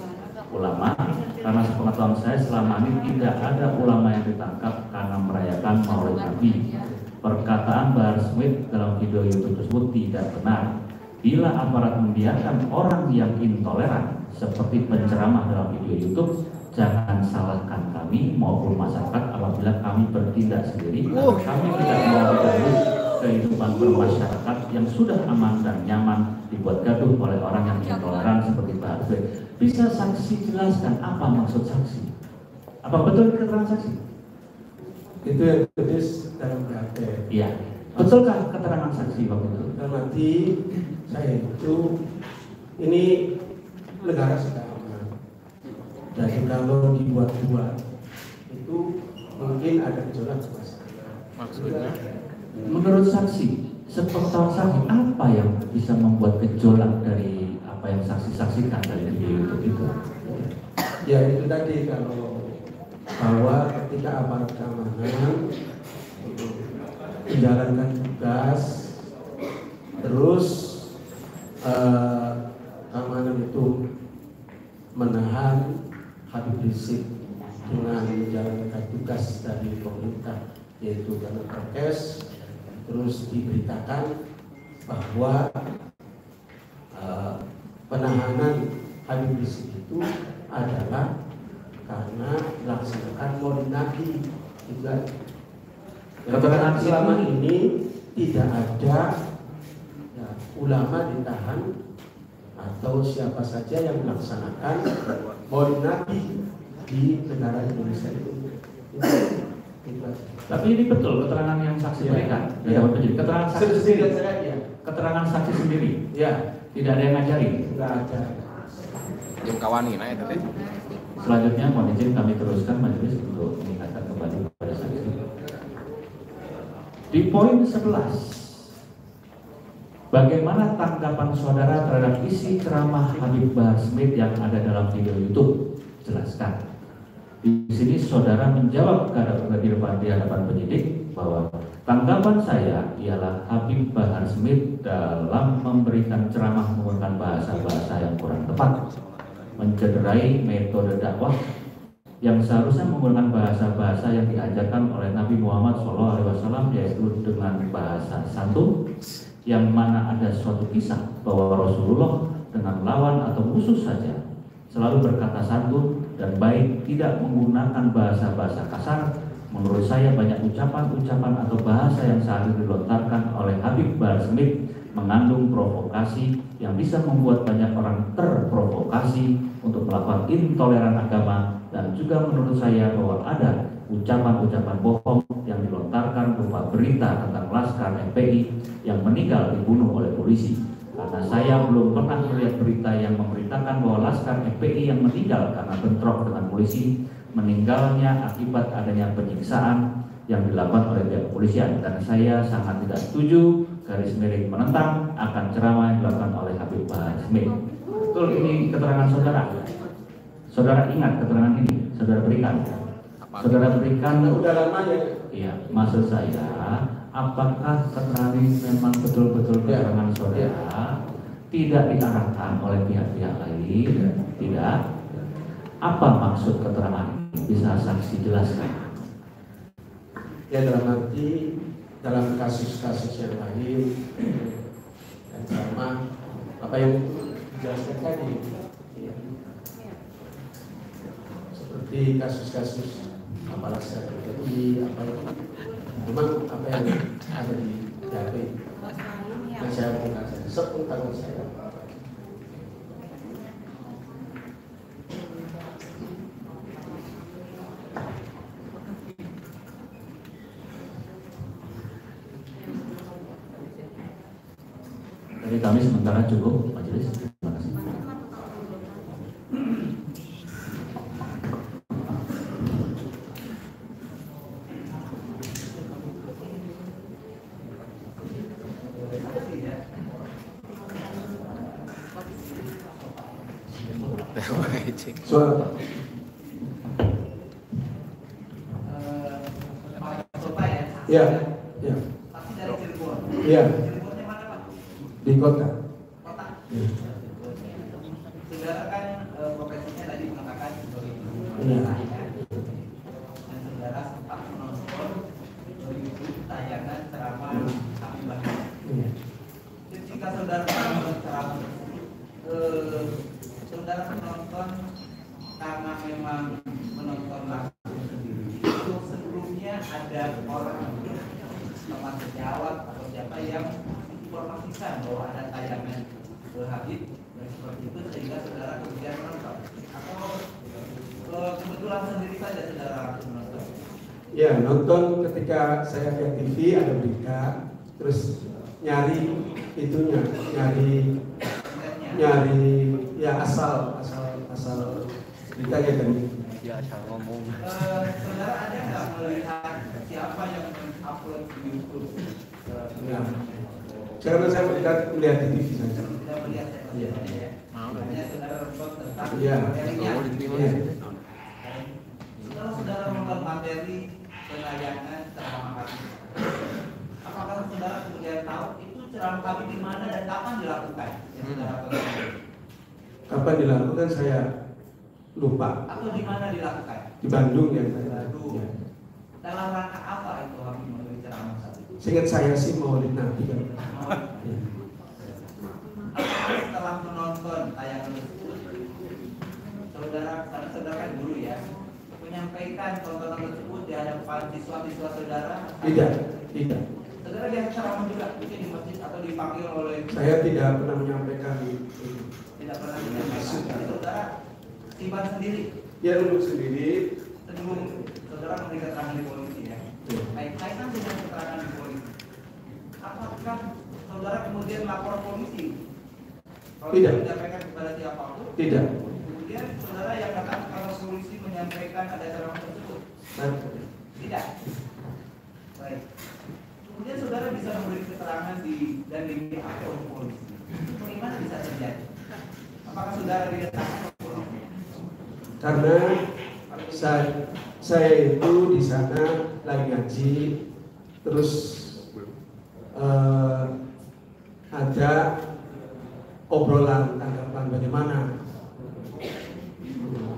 ulama, karena sepengetahuan saya selama ini tidak ada ulama yang ditangkap karena merayakan Maulid Nabi. Perkataan Bahar Smith dalam video YouTube tersebut tidak benar. Bila aparat membiarkan orang yang intoleran seperti penceramah dalam video YouTube, jangan salahkan kami maupun masyarakat apabila kami bertindak sendiri. Kami tidak mau mengganggu kehidupan bermasyarakat yang sudah aman dan nyaman dibuat gaduh oleh orang yang intoleran seperti Bahar Smith. Bisa saksi jelaskan apa maksud saksi? Apa betul keterangan saksi? Itu yang tulis dalam BAP. Iya. Betulkah keterangan saksi waktu itu? Nanti saya itu ini negara sudah aman. Dan kalau dibuat-buat itu mungkin ada gejolak masalah. Maksudnya? Menurut saksi, sepengetahuan saksi apa yang bisa membuat gejolak dari apa yang saksi saksikan dari video YouTube itu? Ya itu tadi kalau bahwa ketika aparat keamanan menjalankan tugas, terus keamanan itu menahan Habib Rizik dengan menjalankan tugas dari pemerintah yaitu karena prokes, terus diberitakan bahwa penahanan Habib Rizik itu adalah karena melaksanakan Maulid Nabi juga. Keterangan selama ini tidak ada ya, ulama ditahan atau siapa saja yang melaksanakan Maulid Nabi di negara Indonesia itu. Tapi ini betul keterangan yang saksi berikan. Ya. Keterangan saksi sendiri. Ya. Keterangan saksi sendiri. Ya. Tidak ada yang ngajari. Tidak ada. Yang kawani nah itu teh. Selanjutnya mohon izin kami teruskan majelis untuk mengingatkan kembali kepada saksi. Di poin 11, bagaimana tanggapan saudara terhadap isi ceramah Habib Bahar Smith yang ada dalam video YouTube? Jelaskan. Di sini saudara menjawab di hadapan penyidik bahwa tanggapan saya ialah Habib Bahar Smith dalam memberikan ceramah menggunakan bahasa-bahasa yang kurang tepat, mencederai metode dakwah yang seharusnya menggunakan bahasa-bahasa yang diajarkan oleh Nabi Muhammad SAW, yaitu dengan bahasa santun, yang mana ada suatu kisah bahwa Rasulullah dengan lawan atau musuh saja selalu berkata santun dan baik, tidak menggunakan bahasa-bahasa kasar. Menurut saya banyak ucapan-ucapan atau bahasa yang saat ini dilontarkan oleh Habib Bahar Smith mengandung provokasi yang bisa membuat banyak orang terprovokasi untuk melakukan intoleran agama, dan juga menurut saya bahwa ada ucapan-ucapan bohong yang dilontarkan berupa berita tentang Laskar FPI yang meninggal dibunuh oleh polisi. Karena saya belum pernah melihat berita yang memberitakan bahwa Laskar FPI yang meninggal karena bentrok dengan polisi, meninggalnya akibat adanya penyiksaan yang dilakukan oleh pihak kepolisian. Dan saya sangat tidak setuju, garis miring menentang akan ceramah yang dilakukan oleh Habib Bahar Smith. Betul ini keterangan saudara? Saudara ingat keterangan ini? Saudara berikan? Saudara berikan? Udah lama ya? Iya, maksud saya, apakah keterangan ini memang betul-betul keterangan saudara? Tidak diarahkan oleh pihak-pihak lain? Tidak? Apa maksud keterangan ini? Bisa saksi jelaskan? Ya dalam arti dalam kasus-kasus yang lain dan sama apa yang dijelaskan tadi ya. Seperti kasus-kasus apalah saya terjadi apa itu memang apa yang ada di DAP yang saya bukan saja sepengetahuan saya. Dari kami sementara cukup, majelis. Terima kasih. Suara. Ya, ya. Iya. Di kota. Ya. Saudara kan profesinya tadi mengatakan sebagai guru. Iya. Dan saudara sempat menonton YouTube tayangan ceramah Habib Bahri. Iya. Ketika saudara menonton ceramah, saudara menonton karena memang menonton langsung sendiri. Itu sebelumnya ada orang teman sejawat atau siapa yang informasikan bahwa ada tayangan Habib dan seperti itu sehingga saudara kemudian menonton atau kebetulan sendiri saja saudara menonton? Ya, nonton ketika saya lihat TV ada berita, terus nyari itunya, nyari ya asal beritanya kan. Ya asal ngomong. Saudara ada nggak melihat siapa yang mengupload di YouTube? Ya. Karena saya melihat di TV saja. Tidak melihat Iya. hanya saudara report tentang Iya. materinya. Iya. Setelah saudara menonton materi penayangan ceramah Habib, apakah saudara kemudian tahu itu ceramah Habib di mana dan kapan dilakukan? Yang saudara ketahui? Kapan dilakukan saya lupa. Atau di mana dilakukan? Di Bandung ya. Bandung. Dalam rangka apa itu Habib memberi ceramah saat itu? Seingat saya sih Maulid Nabi kan. Apakah setelah menonton tayangan tersebut, saudara kan guru ya, menyampaikan tontonan tersebut di hadapan siswa-siswa saudara? Tidak. Saudara lihat ceramah juga mungkin di masjid atau dipanggil oleh? Saya tidak pernah menyampaikan itu. Tidak pernah menyampaikan. Jadi saudara simpan sendiri? Ya, duduk sendiri. Sebelum saudara memberi keterangan di polisi ya. Baik, kaitan dengan keterangan di polisi. Apakah saudara kemudian lapor polisi? Kalau Tidak. menyampaikan kepada siapapun? Tidak. Kemudian saudara yang katakan kalau polisi menyampaikan ada ceramah tersebut? Tidak. Baik. Kemudian saudara bisa memberi keterangan dan diminta oleh polisi. Bagaimana bisa terjadi? Apakah saudara didatangkan oleh polisi? Karena saya itu di sana lagi ngaji, terus ada obrolan tanggapan bagaimana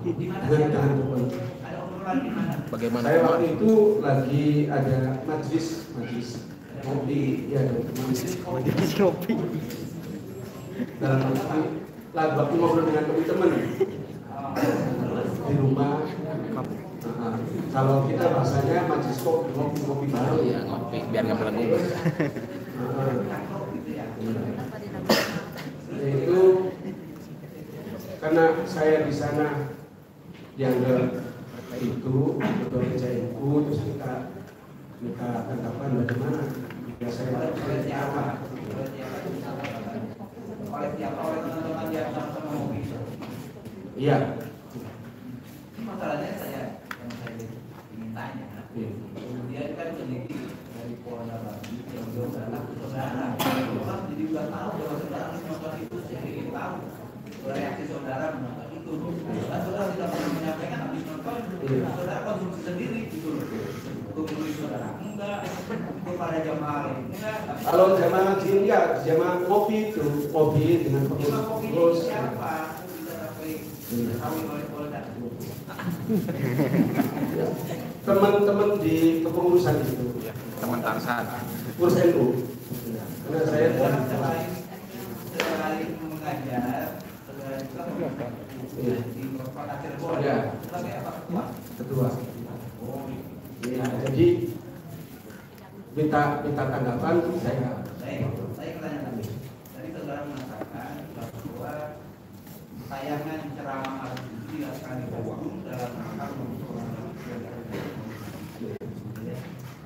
dengan teman. Ada obrolan di mana? Bagaimana? Saya waktu itu lagi ada majlis kopi, ya majlis kopi. Dalam arti waktu ngobrol dengan teman-teman di rumah. Kalau kita bahasanya majlis kopi baru ya ngopi biar nggak melengkung. Itu karena saya di sana dianggap itu betul CNU, terus kita tanggapan bagaimana ya saya oleh siapa? Oleh teman-teman yang sama-sama ngopi. Iya. Masalahnya yang saya ingin tanya. Kemudian kan penyidik dari Polda Bali yang belum datang ke saudara. Orang jadi sudah tahu bahwa saudara menonton itu, saya ingin tahu reaksi saudara menonton itu. Dan saudara tidak perlu menyampaikan habis nonton, saudara konsumsi sendiri gitu loh. Untuk membeli saudara enggak, untuk para jamaah lain enggak. Kalau jamaah ngaji enggak, jamaah kopi itu kopi dengan pengurus siapa? Bisa sampai diketahui oleh Polda. Teman-teman di kepengurusan itu, teman Tarsan, urus NU. Karena saya selain mengajar, di Kota Cirebon, sebagai apa ketua. Ya, jadi minta tanggapan saya. Saya bertanya tadi. Tadi saudara mengatakan bahwa tayangan ceramah Habib ini akan digabung dalam rangka untuk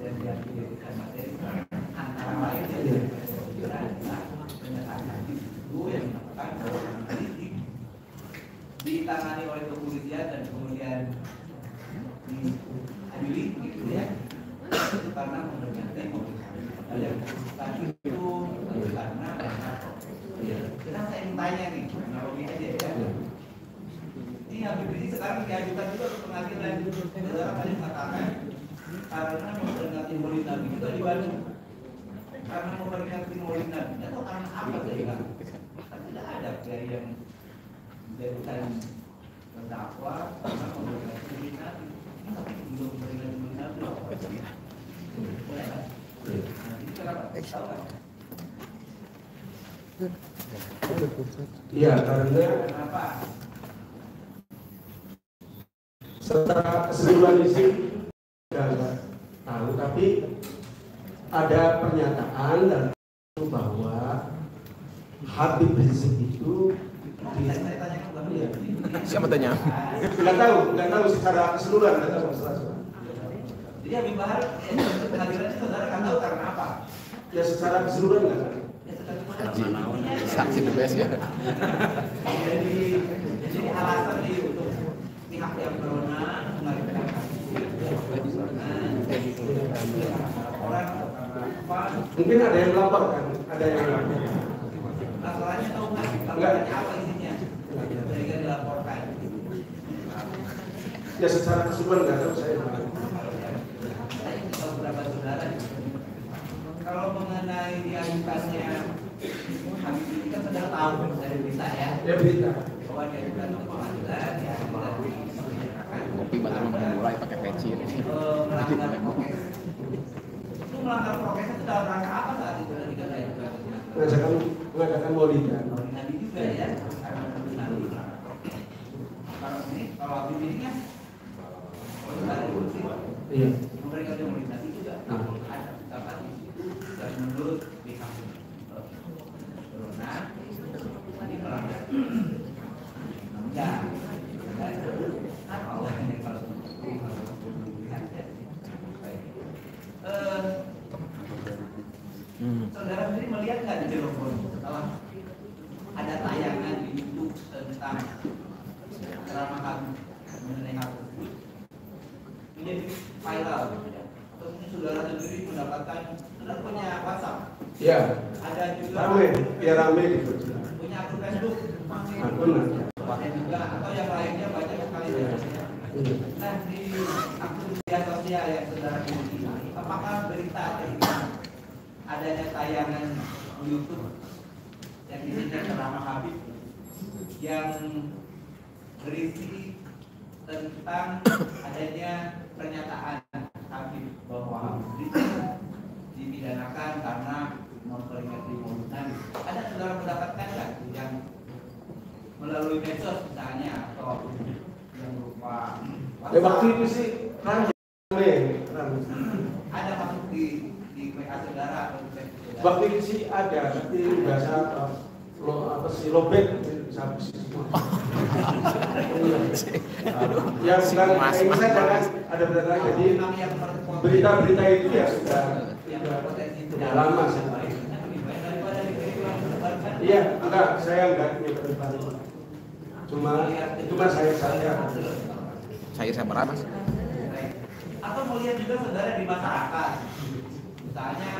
dan dijadikan materi antara lain pernyataan Ini sekarang diajukan juga ke pengadilan. Saudara tadi mengatakan karena memperingati Maulid Nabi juga di Bandung. Karena memperingati Maulid Nabi atau karena apa saja? Kan tidak ada dari yang menjadikan terdakwa karena memperingati Maulid Nabi. Tapi belum memperingati Maulid Nabi. Boleh kan? Nanti kenapa? Tahu kan? Iya, karena secara keseluruhan isi nggak tahu, tapi ada pernyataan dan bahwa Habib Rizik itu siapa tanya? Nggak tahu secara keseluruhan, nggak tahu masalah. Jadi Habib Bahar pengadilannya saudara kan tahu karena apa? Ya secara keseluruhan nggak tahu. Saksi bebas ya. Jadi alasan untuk pihak yang berwenang mengajukan orang mungkin ada yang melaporkan, ada yang melaporkan. Masalahnya tahu nggak? Apa isinya? Sehingga dilaporkan. Ya secara keseluruhan nggak tahu saya. Saya tahu berapa saudara. Kalau mengenai diajukannya Habib ini kan sudah tahu dari berita ya. Ya berita. Bahwa diajukan ke pengadilan ya. Kopi baru mulai pakai peci. Melanggar prokes. Itu melanggar prokes itu dalam rangka apa saat itu tadi kata ya? Mengadakan Maulid Nabi juga ya. Kalau ini kalau Habib ini kan iya. Memberikan Maulid Nabi juga ada dapat dan menurut pihak berwenang ini melanggar. Ya, Allah ini kalau saudara sendiri melihat nggak di Cirebon setelah ada tayangan di YouTube tentang ceramah kami mengenai hal tersebut menjadi viral, atau mungkin saudara sendiri mendapatkan, saudara punya WhatsApp? Ya. Ada juga. Rame gitu. Punya akun Facebook? Akun. Ada juga atau yang lainnya banyak sekali. Nah di akun media sosial yang saudara miliki, apakah berita tentang adanya tayangan di YouTube yang isinya ceramah Habib yang berisi tentang adanya pernyataan Habib bahwa Habib dipidanakan karena memperingati Maulid Nabi. Ada saudara mendapatkan nggak yang melalui medsos misalnya atau yang berupa Ya waktu itu sih rame. ada masuk di WA saudara atau di Facebook saudara? Waktu itu sih ada, tapi biasa lobet habis semua. Yang bukan saya jangan ada berita jadi berita-berita itu ya sudah lama sih. Iya, enggak, saya enggak nyebar. Cuma itu kan saya berapa? Atau melihat juga saudara di masyarakat, misalnya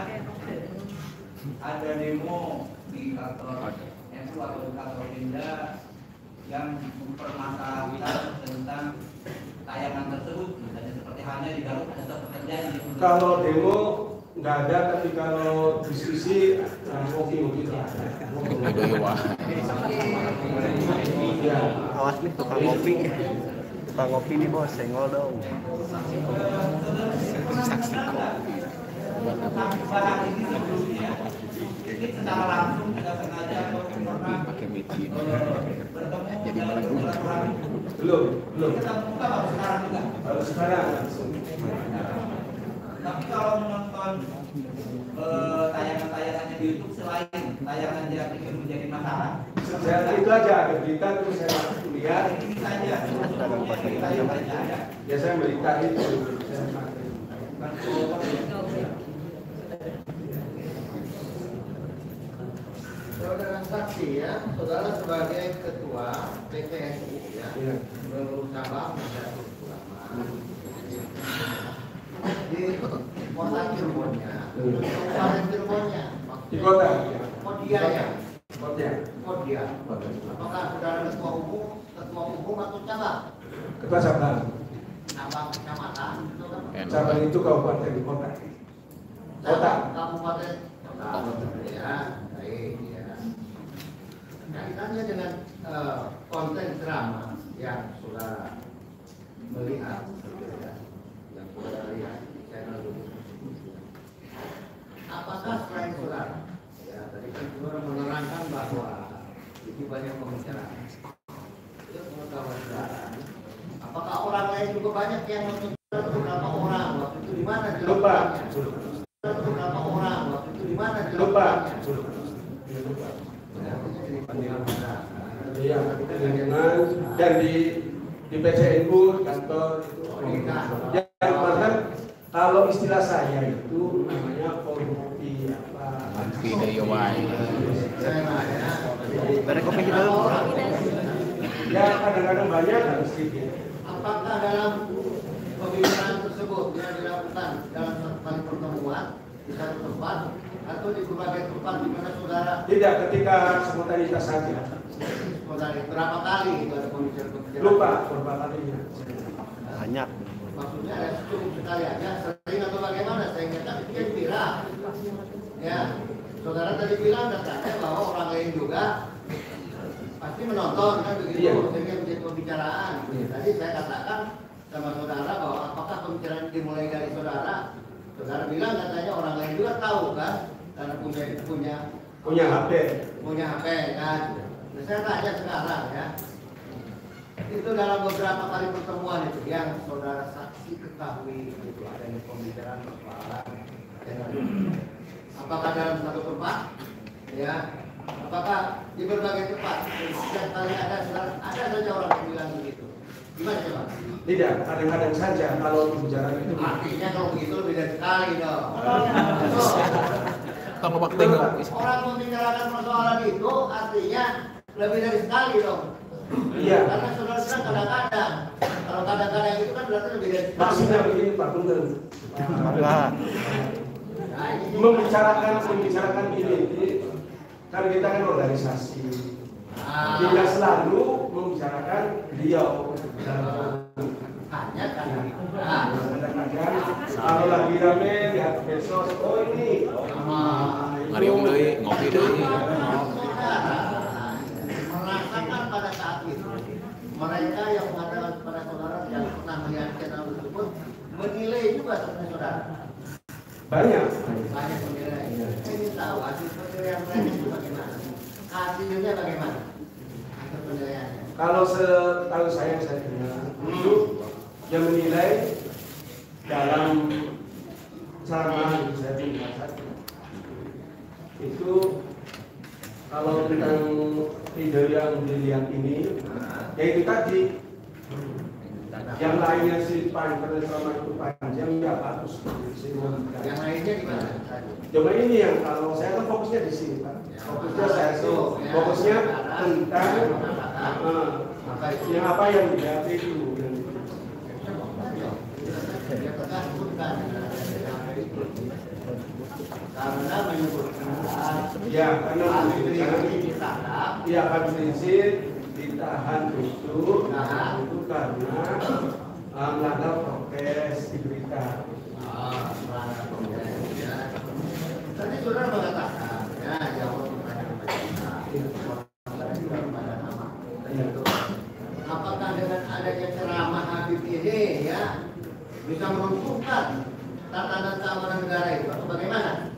ada demo di kantor NU atau di kantor Pinda yang mempermasalahkan tentang tayangan tersebut, misalnya seperti halnya di Garut ada satu terjadi. Kalau demo nggak ada, tapi kalau diskusi ngopi-ngopi itu ada. Ya. Awas nih tukang ngopi. Tukang ngopi nih bos, senggol dong. Saksi kopi. Ini secara langsung tidak sengaja atau pernah pakai media. Jadi belum. Kita buka baru sekarang juga. Baru sekarang. Tapi kalau menonton tayangan-tayangannya di YouTube selain tayangan yang ingin menjadi masalah, sejak itu aja ada berita terus saya lihat. Ini saja. Ya saya berita itu. Saudara saksi ya, saudara sebagai ketua PPNU ya, berusaha menjadi ulama di kota Cirebonnya, di kota di kota. Oh dia ya, Kodia. Apakah saudara ketua umum atau cabang? Ketua cabang. Cabang kecamatan itu kan? Cabang itu kabupaten kota. Kota. Kabupaten kota. Ya, baik. Ya. Kaitannya dengan konten drama yang saudara melihat, yang saudara lihat di channel YouTube. Apakah selain saudara? Ya, tadi kan saudara menerangkan bahwa itu banyak pembicaraan. Itu pengetahuan saudara. Apakah orang lain juga banyak yang nonton beberapa orang waktu itu di mana? Lupa. Beberapa orang waktu itu di mana? Lupa. Ya, dan di PCN pun kantor itu. Yang bahkan kalau istilah saya itu namanya korupsi apa? DIY. Dari kopi kita dulu. Ya kadang-kadang banyak dan sedikit. Apakah dalam pembicaraan tersebut yang dilakukan dalam satu kali pertemuan di satu tempat atau di berbagai tempat di mana saudara? Tidak, ketika spontanitas saja. Berapa kali itu ada pembicaraan? Lupa berapa kalinya. Banyak. Maksudnya ada cukup sekali aja, sering atau bagaimana? Saya ingatkan itu yang viral. Ya, saudara tadi bilang katanya bahwa orang lain juga pasti menonton kan begitu, sehingga menjadi pembicaraan. Tadi saya katakan sama saudara bahwa apakah pembicaraan dimulai dari saudara? Saudara bilang katanya orang lain juga tahu kan, karena punya HP kan. Nah, saya tanya sekarang ya. Itu dalam beberapa kali pertemuan itu yang saudara saksi ketahui itu adanya pembicaraan persoalan. Apakah dalam satu tempat, ya? Apakah di berbagai tempat? Setiap kali ada saja orang yang bilang begitu. Gimana coba? Tidak, kadang-kadang saja kalau pembicaraan itu. Artinya kalau begitu lebih dari sekali dong. Orang membicarakan persoalan itu artinya lebih dari sekali dong. Iya. Karena saudara bilang kadang-kadang. Kalau kadang-kadang itu kan berarti lebih dari sekali. Maksudnya begini Pak Punten. Membicarakan ini kan kita kan organisasi. Tidak selalu membicarakan beliau. Hanya kadang-kadang kalau lagi rame lihat medsos, oh ini ngariung deui, ngopi deui. Merasakan pada saat itu mereka yang mengatakan kepada saudara yang pernah melihat channel tersebut menilai juga seperti saudara. Banyak menilai. Saya ingin tahu hasil penilaian mereka itu bagaimana? Hasilnya bagaimana? Hasil penilaiannya. Kalau setahu saya dengar itu yang menilai dalam ceramah saya dengar itu kalau tentang ide yang dilihat ini, yaitu tadi yang lainnya si panjang selama itu panjang ya bagus. Yang lainnya gimana? Cuma ini yang kalau saya kan fokusnya di sini Pak. Fokusnya saya sih fokusnya tentang yang apa yang dilihat itu. Karena menyebutkan ya karena Habib Rizik ditahan itu karena melanggar prokes di berita. Tadi saudara mengatakan ya jawab apakah dengan adanya ceramah Habib ini ya bisa meruntuhkan tatanan keamanan negara itu atau bagaimana?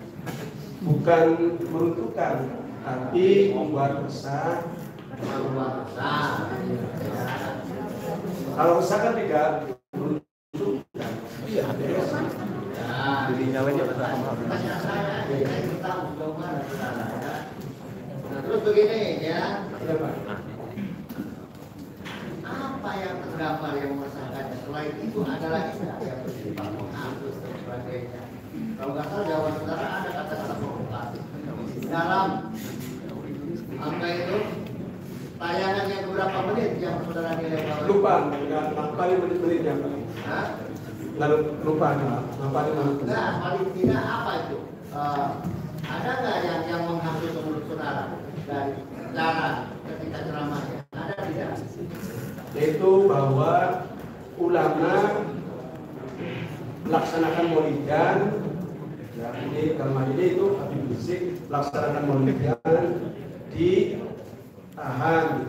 Bukan meruntuhkan, tapi membuat resah. Kalau resah kan tidak meruntuhkan. Iya. Dirinya aja Terus begini ya. Apa yang terdapat yang meresahkannya? Selain itu ada lagi yang bersifat menghapus dan sebagainya. Kalau nggak salah jawaban saudara ada kata-kata provokasi. Dalam angka itu tayangan yang beberapa menit yang saudara nilai bahwa lupa, nggak paling menit-menitnya. Lalu lupa nggak paling menit. Nah, paling tidak apa itu? Ada nggak yang menghapus menurut saudara dari bahwa ulama melaksanakan maulidan, ya ini dalam ini itu Habib Rizik melaksanakan maulidan ditahan.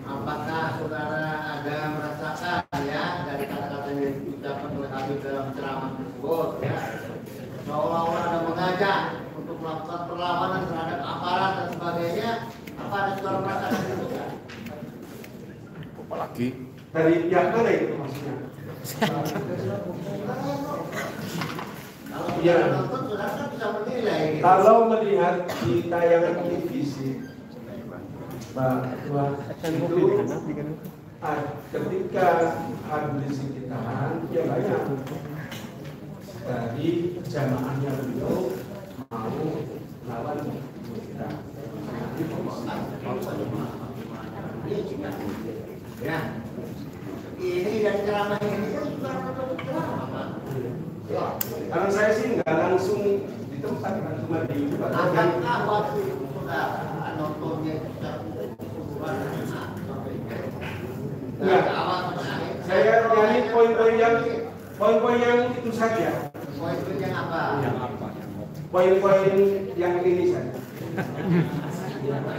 Apakah saudara ada merasakan ya dari kata-kata yang diucapkan oleh Habib dalam ceramah tersebut ya, seolah-olah ada mengajak untuk melakukan perlawanan terhadap aparat dan sebagainya? Apa ada saudara merasakan itu ya? Apalagi Dari pihak mana itu maksudnya? Kalau Ya. saudara nonton, saudara kan bisa menilai gitu. Kalau melihat di tayangan televisi, bahwa itu ketika Habib Rizik ditahan, ya banyak dari jamaahnya beliau mau lawan kita. Ya, ini dari ceramah ini kan sudah ada ceramah. Karena saya sih nggak langsung di tempat, kan cuma di YouTube. Akankah waktu itu saudara nontonnya secara keseluruhan? Enggak. Saya nyari poin-poin yang itu saja. Poin-poin yang apa? Poin-poin yang ini saja.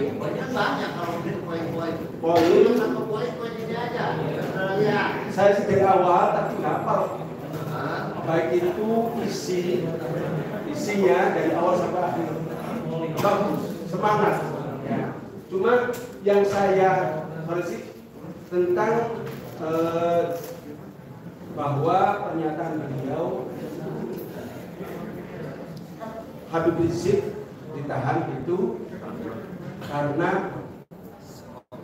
Poinnya banyak kalau poin-poin. Poin Satu poin ini aja. Saudara lihat. saya sih dari awal tapi nggak hafal. Baik itu isinya dari awal sampai akhir bagus, semangat. Ya. Cuma yang saya bersih tentang bahwa pernyataan beliau Habib Rizik ditahan itu karena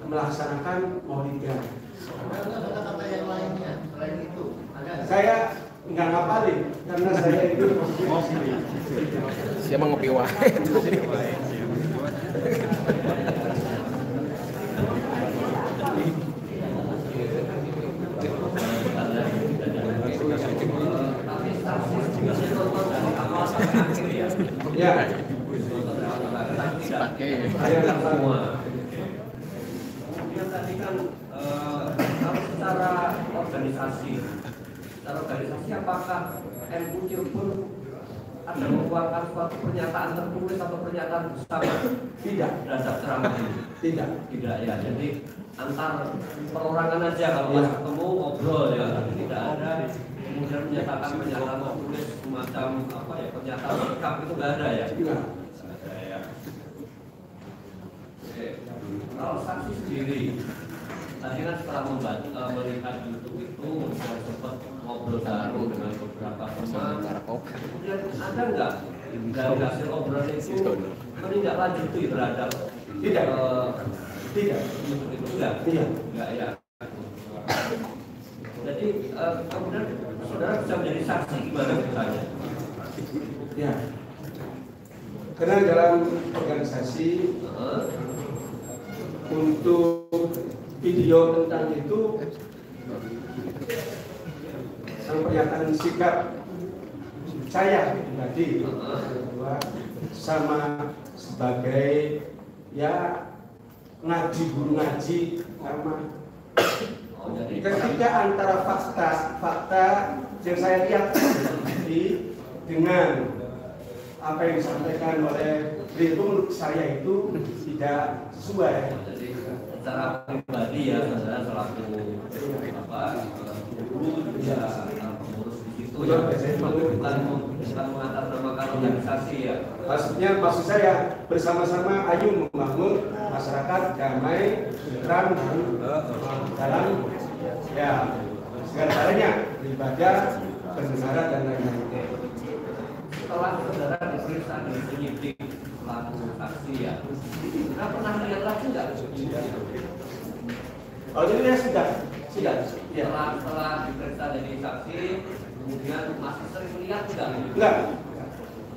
melaksanakan maulidan. Ada kata-kata yang lainnya selain itu? Ada? Saya nggak ngapalin karena saya itu siapa ngopi wae. ya. Kemudian tadi kan kalau secara organisasi apakah MU Cirebon ada mengeluarkan suatu pernyataan tertulis atau pernyataan bersama? Tidak. Terhadap ceramah ini? Tidak ya. Jadi antar perorangan aja kalau pas ketemu ngobrol ya, tapi tidak ada kemudian menyatakan pernyataan tertulis semacam apa ya, pernyataan sikap itu nggak ada ya? Tidak. Ada ya. Oke. Kalau saksi sendiri, tadi kan setelah melihat YouTube itu sempat ngobrol baru dengan beberapa teman. Kemudian ada nggak dari hasil obrolan itu menindaklanjuti terhadap tidak itu enggak ya. Jadi kemudian saudara bisa menjadi saksi gimana misalnya? Ya. Karena dalam organisasi untuk video tentang itu yang pernyataan sikap saya pribadi bahwa sama sebagai ya guru ngaji sama ketika antara fakta yang saya lihat dengan apa yang disampaikan oleh beliau menurut saya itu tidak sesuai. Jadi secara pribadi ya saudara selaku guru juga pengurus di situ ya, bukan mengatasnamakan organisasi ya. Maksud saya bersama-sama ayo membangun masyarakat damai, tentram dalam ya segala-galanya beribadah, berbicara dan lain-lain. Setelah saudara diperiksa di penyidik selaku saksi ya, sudah pernah lihat lagi nggak? Oh ini ya sudah. Ya. Setelah diperiksa jadi saksi, kemudian masih sering melihat Enggak.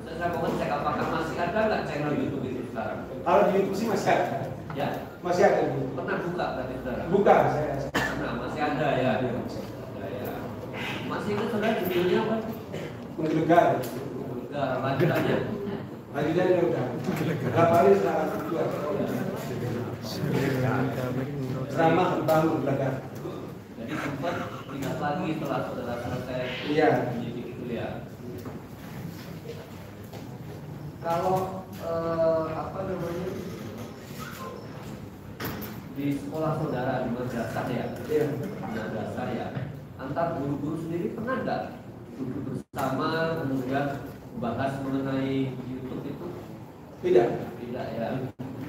Saya mau cek apakah masih ada nggak channel YouTube itu sekarang? Kalau di YouTube sih masih ada. Ya. Masih ada. Pernah buka tadi saudara? Buka saya. Pernah, masih ada ya. Masih itu saudara judulnya apa? Menggelegar. Lanjutannya? Lanjutannya udah. Berapa kali setelah itu? Ceramah tentang menggelegar. disimpan, ingat lagi setelah saudara selesai mendidik itu ya. Kalau apa namanya di sekolah saudara di madrasah ya, madrasah ya, antar guru-guru sendiri pernah nggak duduk bersama kemudian membahas mengenai YouTube itu? Tidak ya.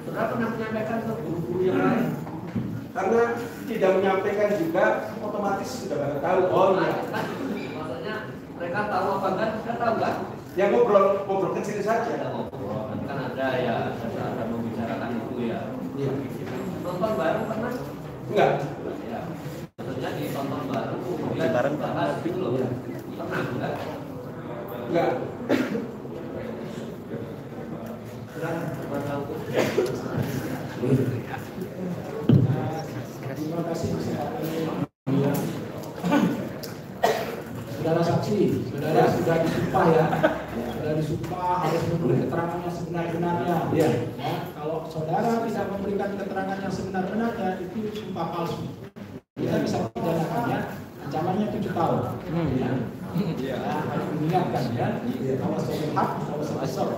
Saudara pernah menyampaikan ke guru-guru yang lain? Karena tidak menyampaikan juga otomatis sudah pada tahu. Kan maksudnya mereka tahu apa enggak? Mereka tahu kan? Ya ngobrol kecil saja. Kan ada ya, ada membicarakan itu ya. Iya. Nonton bareng pernah? Enggak. Ya. Maksudnya di tonton bareng kemudian bareng bahas gitu loh. Pernah enggak? Enggak. Terima kasih saudara saksi, saudara sudah disumpah ya, sudah disumpah harus memberi keterangan yang sebenar-benarnya. Ya, kalau saudara tidak memberikan keterangan yang sebenar-benarnya itu sumpah palsu. Kita bisa pidanakannya, ancamannya 7 tahun. Ya, harus mengingatkan ya, kalau soal hak, kalau soal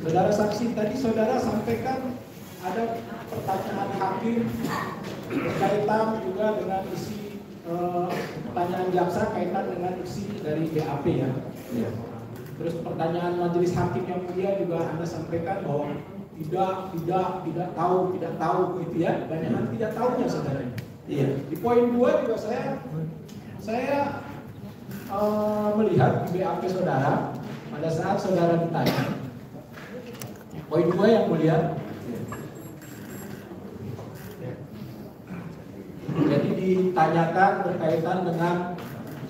saudara saksi, tadi saudara sampaikan ada pertanyaan hakim berkaitan juga dengan isi pertanyaan jaksa kaitan dengan isi dari BAP ya. Terus pertanyaan majelis hakim yang mulia juga Anda sampaikan bahwa tidak tahu gitu ya. Banyak tidak tahunya saudara. Iya. Di poin 2 juga saya melihat di BAP saudara pada saat saudara ditanya. Poin 2 yang mulia. Jadi ditanyakan berkaitan dengan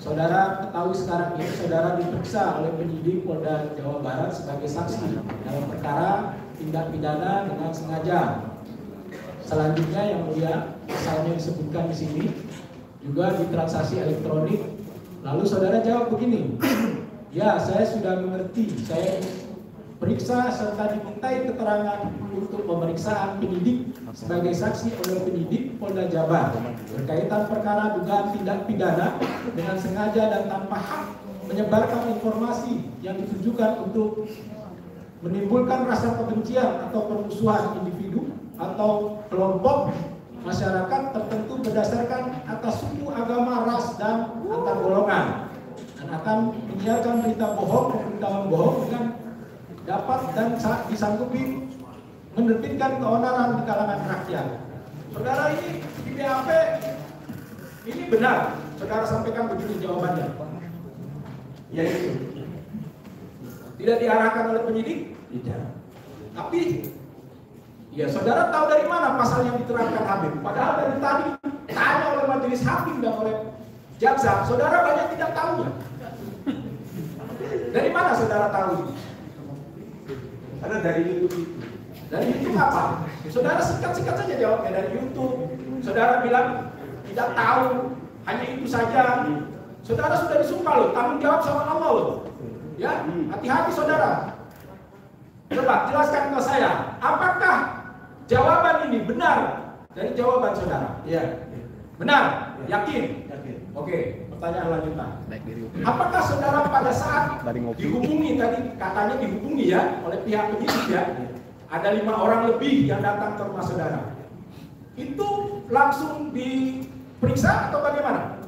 saudara ketahui sekarang ini saudara diperiksa oleh penyidik Polda Jawa Barat sebagai saksi dalam perkara tindak pidana dengan sengaja. Selanjutnya yang mulia, misalnya disebutkan di sini juga di transaksi elektronik. Lalu saudara jawab begini, ya saya sudah mengerti, saya periksa serta dimintai keterangan untuk pemeriksaan penyidik sebagai saksi oleh penyidik Polda Jabar berkaitan perkara dugaan tindak pidana dengan sengaja dan tanpa hak menyebarkan informasi yang ditujukan untuk menimbulkan rasa kebencian atau permusuhan individu atau kelompok masyarakat tertentu berdasarkan atas suku, agama, ras, dan antar golongan, dan akan menyiarkan berita bohong, pemberitahuan bohong dengan dapat dan disanggupi menerbitkan keonaran di kalangan rakyat. Saudara ini di BAP ini benar, saudara sampaikan begini jawabannya. Ya itu. Tidak diarahkan oleh penyidik? Tidak. Tapi ya saudara tahu dari mana pasal yang diterangkan Habib? Padahal dari tadi tanya oleh majelis hakim dan oleh jaksa, saudara banyak tidak tahunya. Dari mana saudara tahu? Karena dari YouTube itu. Dari YouTube apa? Saudara singkat-singkat saja jawabnya dari YouTube. Saudara bilang tidak tahu, hanya itu saja. Saudara sudah disumpah loh, tanggung jawab sama Allah loh. Ya, hati-hati saudara. Coba jelaskan ke saya, apakah jawaban ini benar dari jawaban saudara? Iya. Benar? Yakin? Yakin. Oke, pertanyaan lanjutan. Apakah saudara pada saat dihubungi tadi katanya dihubungi ya oleh pihak penyidik ya, ada 5 orang lebih yang datang ke rumah saudara, itu langsung diperiksa atau bagaimana?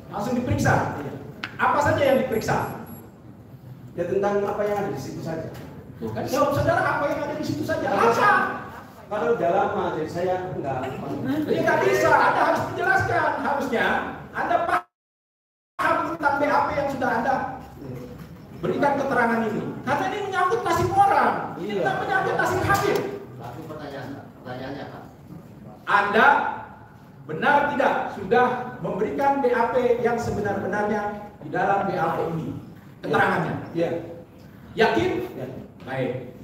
Langsung diperiksa. Apa saja yang diperiksa? Ya tentang apa yang ada di situ saja. Kan jawab saudara apa yang ada di situ saja. Apa? Kalau udah lama jadi saya enggak. Jadi nggak bisa. Anda harus menjelaskan. Harusnya Anda paham tentang BAP yang sudah Anda berikan keterangan ini. Karena ini menyangkut nasib orang. Tidak menyangkut nasib Habib. Tapi pertanyaannya Pak. Anda benar tidak sudah memberikan BAP yang sebenar-benarnya di dalam BAP ini? Keterangannya? Iya. Yakin? Ya. Baik.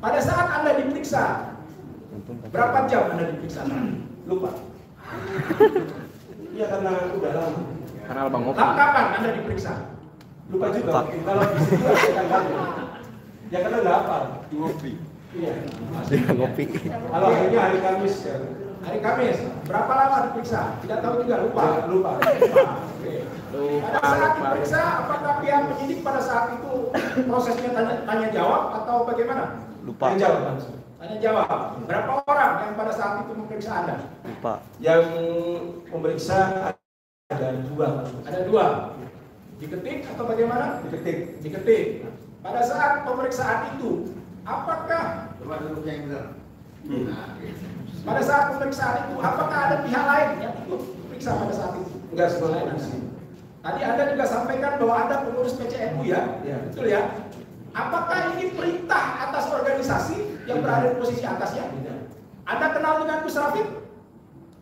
Pada saat Anda diperiksa, berapa jam Anda diperiksa? Lupa. Iya karena udah lama. Karena Bang Ngopi. Kapan Anda diperiksa? Lupa juga. Kalau di situ saya nggak tahu. Ya karena nggak hafal. Ngopi. Iya. Dia ngopi. Kalau harinya hari Kamis ya. Hari Kamis. Berapa lama diperiksa? Tidak tahu juga, lupa. Oke. Pada saat diperiksa, apakah pihak penyidik pada saat itu prosesnya tanya jawab atau bagaimana? Lupa. Tanya jawab langsung. Tanya jawab. Berapa orang yang pada saat itu memeriksa Anda? Lupa. Yang memeriksa ada 2. Ada 2. Diketik atau bagaimana? Diketik. Pada saat pemeriksaan itu, apakah pada saat pemeriksaan itu, apakah ada pihak lain yang ikut periksa pada saat itu? Enggak, semua lain. Tadi Anda juga sampaikan bahwa Anda pengurus PCNU ya? Betul ya? Apakah ini perintah atas organisasi yang berada di posisi atasnya? Anda kenal dengan Gus Rafiq?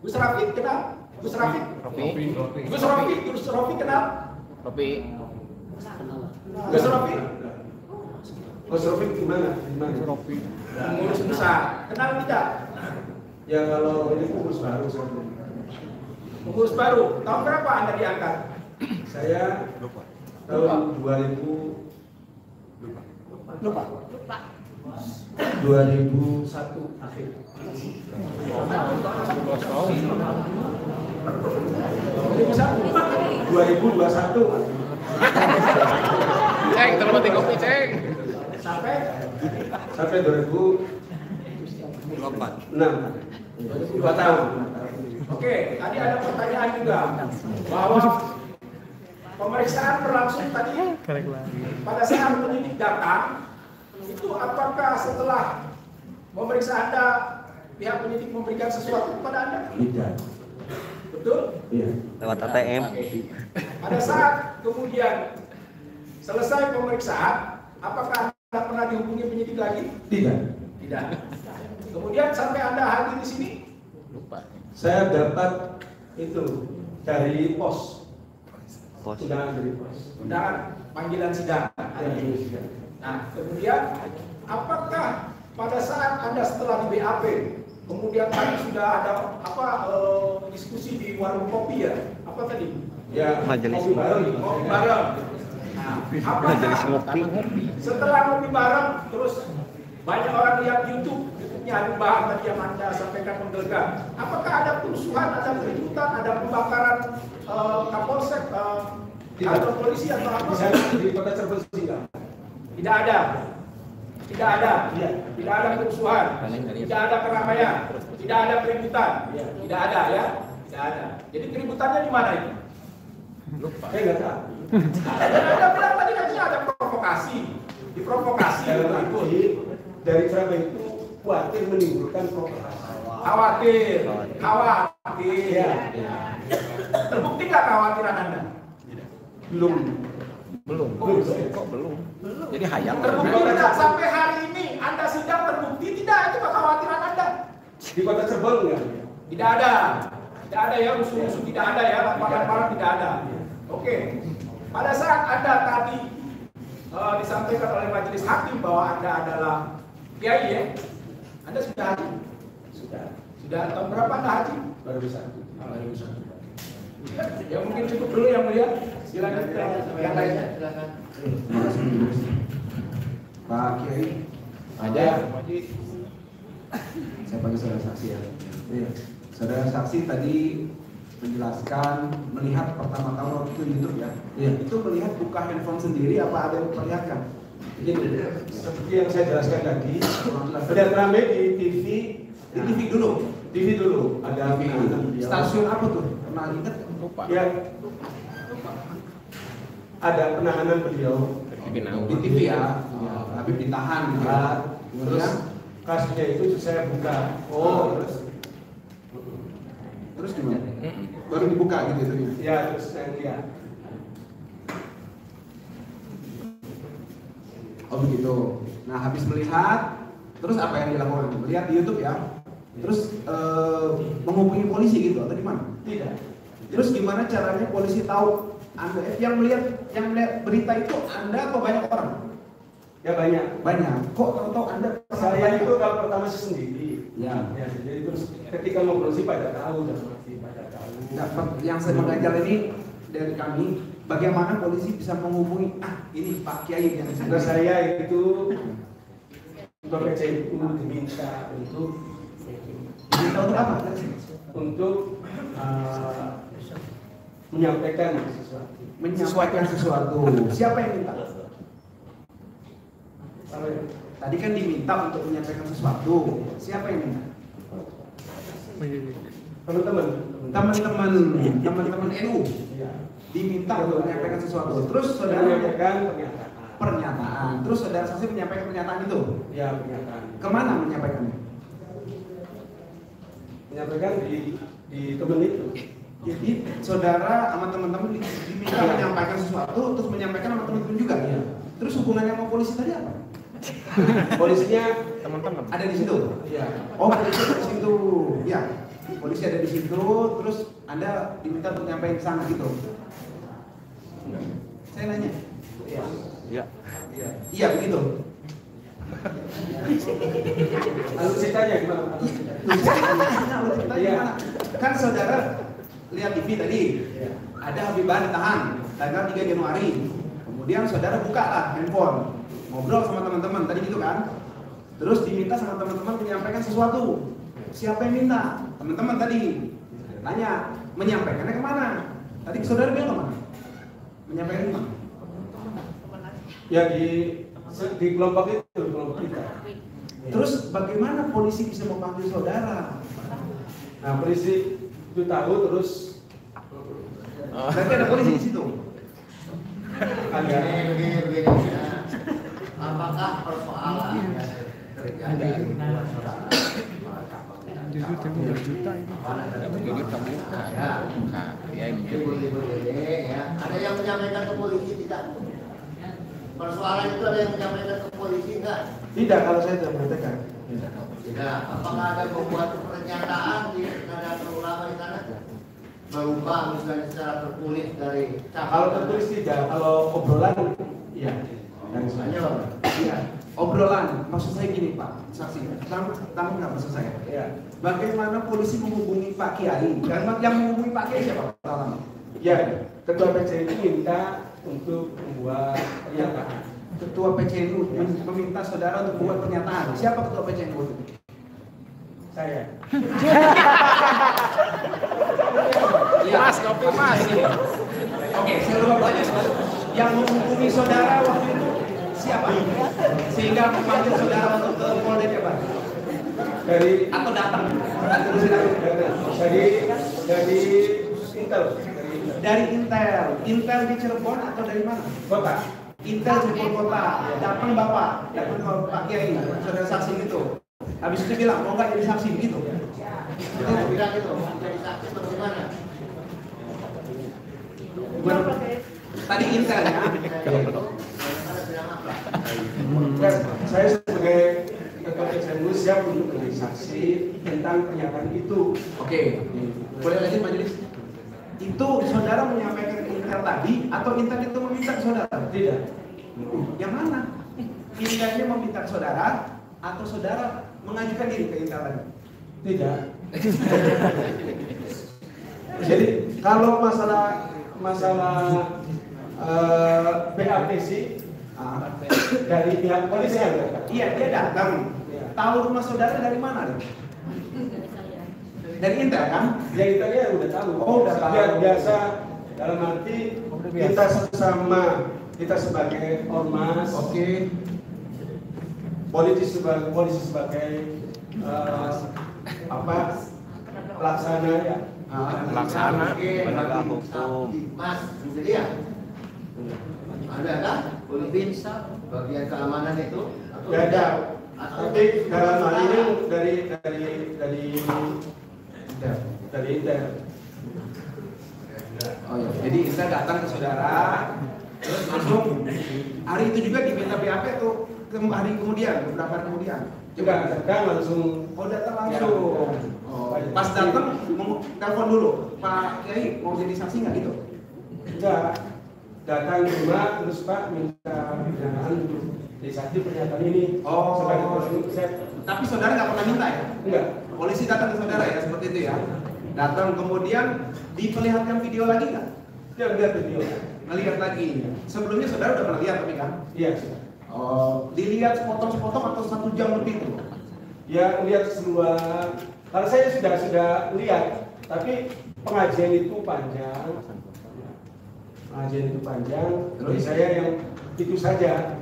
Gus Rafiq kenal? Gus Rafiq? Gus Rafiq kenal? Gus Rafiq? Gus Rafiq gimana? Pengurus besar. Kenal tidak? Ya kalau ini pengurus baru. Pengurus baru. Tahun berapa Anda diangkat? Saya tahun 2000. Lupa. 2001 akhir. 2021. Ceng, terlalu mati kopi, Ceng. Sampai 2006. 2 tahun. Oke, tadi ada pertanyaan juga bahwa pemeriksaan berlangsung tadi pada saat penyidik datang itu apakah setelah memeriksa Anda pihak penyidik memberikan sesuatu kepada Anda? Tidak. Betul? Iya. Lewat ATM. Pada saat kemudian selesai pemeriksaan, apakah Anda pernah dihubungi penyidik lagi? Tidak. Tidak. Kemudian sampai Anda hadir di sini? Lupa. Saya dapat itu dari pos. Pos. Undangan dari pos. Undangan panggilan sidang. Nah, kemudian apakah pada saat Anda setelah di BAP, kemudian tadi sudah ada diskusi di warung kopi ya? Apa tadi? Ya, majelis kopi bareng. Nah, majelis ngopi. Setelah kopi bareng, terus banyak orang lihat YouTube-nya ada bahan tadi yang Anda sampaikan menggelegar. Apakah ada kerusuhan, ada keributan, ada pembakaran Kapolsek, kantor polisi atau apa? Di Kota Cirebon tidak ada. Tidak ada kerusuhan, tidak ada keramaian, tidak ada keributan, tidak ada ya, tidak ada. Jadi keributannya di mana itu? Lupa. Saya nggak tahu. Anda bilang tadi katanya ada provokasi, diprovokasi itu dari Surabaya itu khawatir menimbulkan provokasi. Khawatir. Ya. Terbukti nggak kekhawatiran Anda? Belum. Kok belum? Jadi hayal. Terbukti tidak sampai hari ini Anda sidang terbukti tidak itu kekhawatiran Anda? Di Kota Cirebon enggak? Tidak ada ya musuh-musuh tidak ada ya lapangan tidak ada. Oke. Pada saat Anda tadi disampaikan oleh majelis hakim bahwa Anda adalah kiai ya, Anda sudah haji? Sudah tahun berapa Anda haji? Baru bisa. Ya mungkin cukup dulu yang mulia. Silakan yang lainnya. Pak Kiai, Ada. saya panggil saudara saksi ya. Iya. Saudara saksi tadi menjelaskan melihat pertama kali waktu itu YouTube ya. Iya. Itu melihat buka handphone sendiri apa ada yang memperlihatkan? Jadi seperti yang saya jelaskan tadi, sudah ramai di TV. Di TV dulu. TV dulu. Ada stasiun apa tuh? Pernah ingat? Lupa. Ya. Ada penahanan beliau di TV ya. Habib ditahan gitu. Terus kasusnya itu saya buka. Terus gimana? Baru dibuka gitu itu ya? Ya, terus saya lihat. Oh begitu. Nah habis melihat, terus apa yang dilakukan? Melihat di YouTube ya. Terus menghubungi polisi gitu atau gimana? Tidak. Terus gimana caranya polisi tahu Anda yang melihat berita itu Anda atau banyak orang? Ya banyak. Kok tahu Anda? Saya itu kalau pertama sendiri. Ya. Jadi terus ketika ngobrol sih pada tahu dan masih pada tahu. Nah, yang saya mengajar ini dari kami, bagaimana polisi bisa menghubungi ini Pak Kiai yang saya itu Ketua PCNU diminta untuk apa? Untuk menyampaikan sesuatu. Menyampaikan sesuatu. Siapa yang minta? Tadi kan diminta untuk menyampaikan sesuatu. Siapa yang minta? Teman-teman NU diminta untuk menyampaikan sesuatu. Terus saudara menyampaikan pernyataan. Terus saudara saksi menyampaikan pernyataan itu. Ya, pernyataan. Kemana menyampaikannya? Menyampaikan di teman itu. Jadi saudara sama teman-teman diminta menyampaikan sesuatu, terus menyampaikan sama teman-teman juga. Ya. Terus hubungannya sama polisi tadi apa? Polisinya teman-teman ada di situ. Ya. Oh, polisi ada di situ. Ya. Polisi ada di situ, terus Anda diminta untuk menyampaikan ke sana gitu. Saya nanya. Iya. Iya. Iya begitu. Lalu ceritanya gimana? Iya. Kan saudara lihat TV tadi, ada Habibah ditahan tanggal 3 Januari. Kemudian saudara buka lah handphone, ngobrol sama teman-teman tadi gitu kan. Terus diminta sama teman-teman menyampaikan sesuatu. Siapa yang minta? Teman-teman tadi. Tanya, menyampaikannya kemana? Tadi saudara bilang kemana? Menyampaikan kemana? Ya di kelompok itu, di kelompok kita. Terus bagaimana polisi bisa memanggil saudara? Nah, polisi itu tahu terus. Berarti ada polisi di situ. Ada. Begini. Apakah persoalan terjadi di Jujur kamu berjuta itu. Jujur kamu ya ini. ya. Ada yang menyampaikan ke polisi tidak? Persoalan itu ada yang menyampaikan ke polisi enggak? Tidak, kalau saya tidak menyampaikan. Tidak. Apakah ada membuat pernyataan di Nahdlatul Ulama di sana? Berupa misalnya secara tertulis dari Kalau tertulis tidak, kalau obrolan iya. Iya. Obrolan, maksud saya gini Pak, saksi. Tamu nggak maksud saya? Iya. Bagaimana polisi menghubungi Pak Kiai? Dan yang menghubungi Pak Kiai siapa? Pertama. Ya, Ketua PCNU minta untuk membuat pernyataan. Ketua PCNU meminta saudara untuk membuat pernyataan. Siapa Ketua PCNU? Saya. Mas, kopi mas. Oke, saya lupa tanya. Yang menghubungi saudara waktu itu siapa? Sehingga memanggil saudara untuk ke Polda Jabar. Dari atau datang? Dari Intel. Dari Intel. Intel di Cirebon atau dari mana? Kota. Intel Cirebon kota. Datang Bapak, datang ke Pak Kiai, saudara saksi gitu. Habis itu bilang mau nggak jadi saksi gitu. Itu bilang gitu, jadi saksi bagaimana? Tadi Intel ya. Saya sebagai Ketua PCNU siap untuk menjadi saksi tentang pernyataan itu. Oke. Boleh lanjut majelis? Itu saudara menyampaikan ke Intel tadi atau Intel itu meminta ke saudara? Tidak. Yang mana? Intelnya meminta ke saudara atau saudara mengajukan diri ke Intel tadi? Tidak. Jadi kalau masalah BAPC dari pihak polisi ada? Iya, dia datang. Tahu rumah saudara dari mana? Dari Intel kan? Ya Intelnya udah tahu. Oh, udah tahu. Biasa dalam arti kita sesama, kita sebagai ormas, oke. Polisi sebagai pelaksana ya. Pelaksana penegak hukum. Mas, jadi ya? Ada kan? Polisi bagian keamanan itu? Ya ada. Tapi dalam hal ini dari Intel. Oh ya, jadi Intel datang ke saudara, terus langsung hari itu juga diminta BAP tuh hari kemudian, beberapa hari kemudian. Coba datang langsung. Oh datang langsung. Oh, pas datang telepon dulu, Pak Kiai mau jadi saksi nggak gitu? Enggak. Datang ke rumah terus Pak minta pernyataan untuk jadi saksi pernyataan ini. Oh. Sebagai polisi. Tapi saudara nggak pernah minta ya? Enggak. Polisi datang ke saudara ya seperti itu ya? Datang kemudian diperlihatkan video lagi nggak? Dia lihat video. Melihat lagi. Sebelumnya saudara udah pernah lihat tapi kan? Iya. Dilihat sepotong-sepotong atau 1 jam lebih itu? Ya, lihat semua. Karena saya sudah lihat, tapi pengajian itu panjang. Terus saya yang itu saja.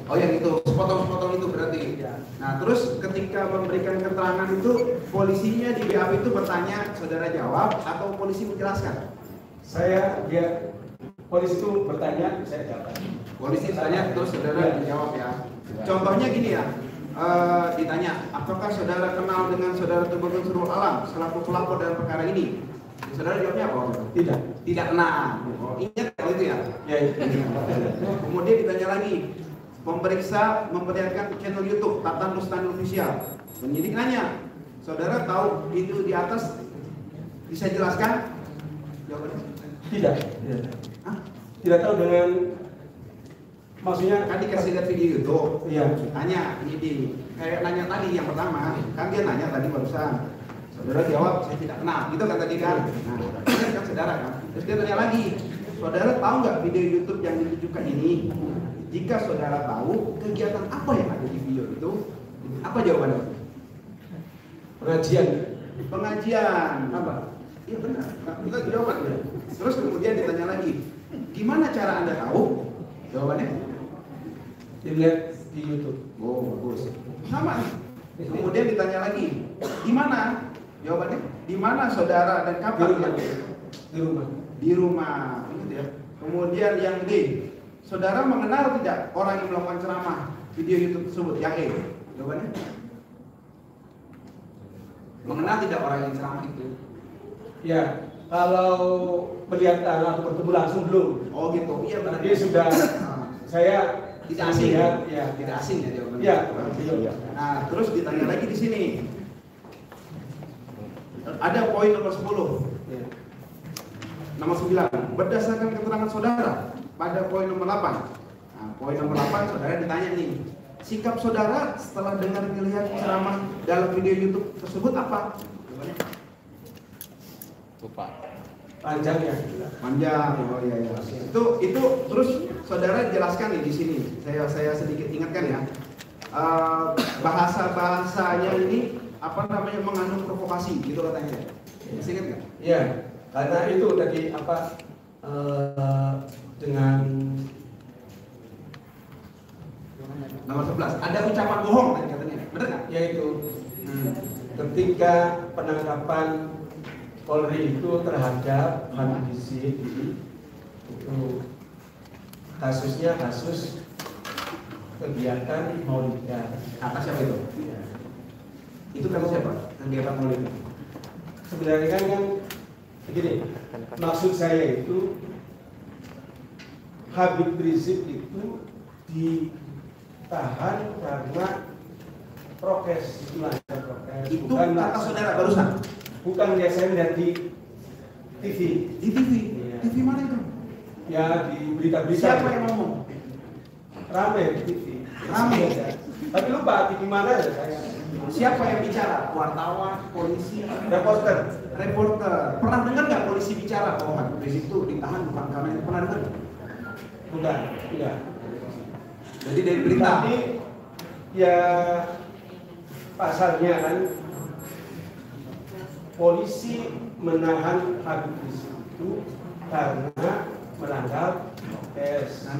Oh, yang itu sepotong-sepotong itu berarti. Ya. Nah, terus ketika memberikan keterangan itu, polisinya di BAP itu bertanya, saudara jawab atau polisi menjelaskan? Polisi itu bertanya, saya jawab. Polisi tanya, terus saudara menjawab ya. Contohnya gini ya, ditanya, apakah saudara kenal dengan saudara Tubagul Surul Alam selaku pelapor dalam perkara ini? Saudara jawabnya apa? Tidak kenal. Oh, ingat kalau itu ya? Ya. Kemudian ditanya lagi, memperlihatkan channel YouTube Tatan Rustani Official. Penyidik nanya, saudara tahu itu di atas, bisa jelaskan? Jawabannya? Tidak. Tidak tahu dengan, maksudnya kan dikasih lihat video YouTube. Iya. Tanya, ini kayak nanya tadi yang pertama, kan dia nanya tadi barusan. Saudara jawab, saya tidak kenal, gitu kan tadi kan. Nah, kan saudara kan. Terus dia tanya lagi, saudara tahu nggak video YouTube yang ditujukan ini? Jika saudara tahu, kegiatan apa yang ada di video itu? Apa jawabannya? Pengajian. Apa? Iya benar. Kita jawaban ya. Terus kemudian ditanya lagi, gimana cara Anda tahu? Jawabannya? Dilihat di YouTube. Oh, bagus. Sama. Kemudian ditanya lagi, di mana? Jawabannya, di mana saudara dan kapan? Di rumah. Di rumah. Gitu ya. Kemudian yang D, saudara mengenal tidak orang yang melakukan ceramah video YouTube tersebut? Yang E. Jawabannya? Mengenal tidak orang yang ceramah itu? Ya, kalau melihat atau bertemu langsung belum. Oh gitu. Iya benar. Dia sudah saya tidak asing ya. Tidak asing ya jawabannya. Iya. Nah, terus ditanya lagi di sini. Ada poin nomor 10. Ya. Nomor 9. Berdasarkan keterangan saudara pada poin nomor 8. Nah, poin nomor 8 saudara ditanya nih. Sikap saudara setelah dengar melihat ceramah dalam video YouTube tersebut apa? Lupa. Panjang ya. Panjang. Oh iya iya. Itu terus saudara jelaskan nih di sini. Saya sedikit ingatkan ya. Bahasa-bahasanya ini apa namanya mengandung provokasi gitu katanya. Masih ingat nggak? Iya. Karena itu tadi dengan nomor 11 ada ucapan bohong tadi katanya. Benar nggak? Yaitu ketika penangkapan Polri itu terhadap Habib Rizik itu kasusnya kasus kegiatan Maulidan. Atas siapa itu? Ya. Itu kasus siapa? Kegiatan Maulidan. Sebenarnya kan begini, maksud saya itu Habib Rizik itu ditahan karena prokes, itu lancar prokes. Itu kata saudara barusan. Bukan ya, saya lihat di TV. Di TV? Ya. TV mana itu? Ya di berita-berita. Siapa yang ngomong? Rame di TV. Rame. Tapi lupa TV mana ya saya. Siapa yang bicara? Wartawan, polisi, reporter. Pernah dengar nggak polisi bicara? Oh, Habib Rizik itu ditahan bukan karena itu. Pernah dengar? Bukan. Iya. Jadi dari berita. Tapi ya pasalnya kan polisi menahan Habib Rizik itu karena melanggar prokes.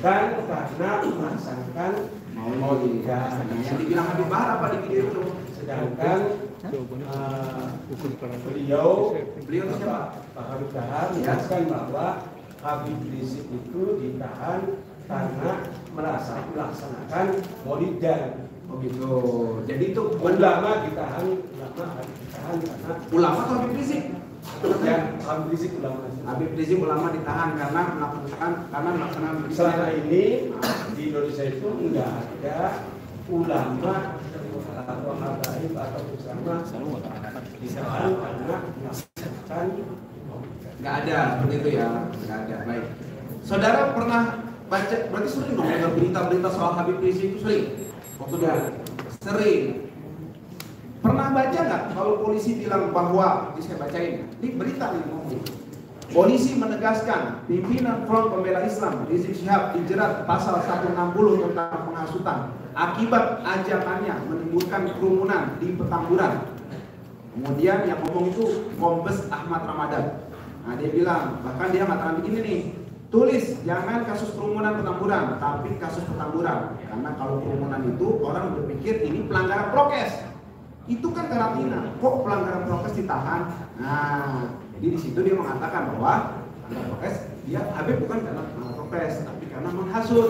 Dan karena melaksanakan Maulidan. Yang dibilang Habib Bahar apa di video itu? Sedangkan beliau siapa? Pak Habib Bahar menjelaskan bahwa Habib Rizik itu ditahan karena melaksanakan Maulidan. Oh gitu. Jadi itu ulama ditahan karena ulama atau Habib Rizik? Ya, Habib Rizik ulama. Habib Rizik ulama ditahan karena melaksanakan selama ini di Indonesia itu enggak ada ulama atau habaib atau ulama ditahan karena melaksanakan. Enggak ada seperti itu ya. Enggak ada. Baik. Saudara pernah baca, berarti sering dong dengar berita-berita soal Habib Rizik itu sering? Sering. Pernah baca nggak kalau polisi bilang bahwa, ini saya bacain, ini berita nih ngomong. Polisi menegaskan pimpinan Front Pembela Islam Rizik Syihab dijerat pasal 160 tentang penghasutan akibat ajakannya menimbulkan kerumunan di Petamburan. Kemudian yang ngomong itu Kombes Ahmad Ramadan. Nah dia bilang, bahkan dia mengatakan begini nih, tulis jangan kasus kerumunan Petamburan, tapi kasus Petamburan. Karena kalau kerumunan itu orang berpikir ini pelanggaran prokes. Itu kan karantina, kok pelanggaran prokes ditahan? Nah, jadi di situ dia mengatakan bahwa pelanggaran prokes dia Habib bukan karena pelanggaran prokes, tapi karena menghasut.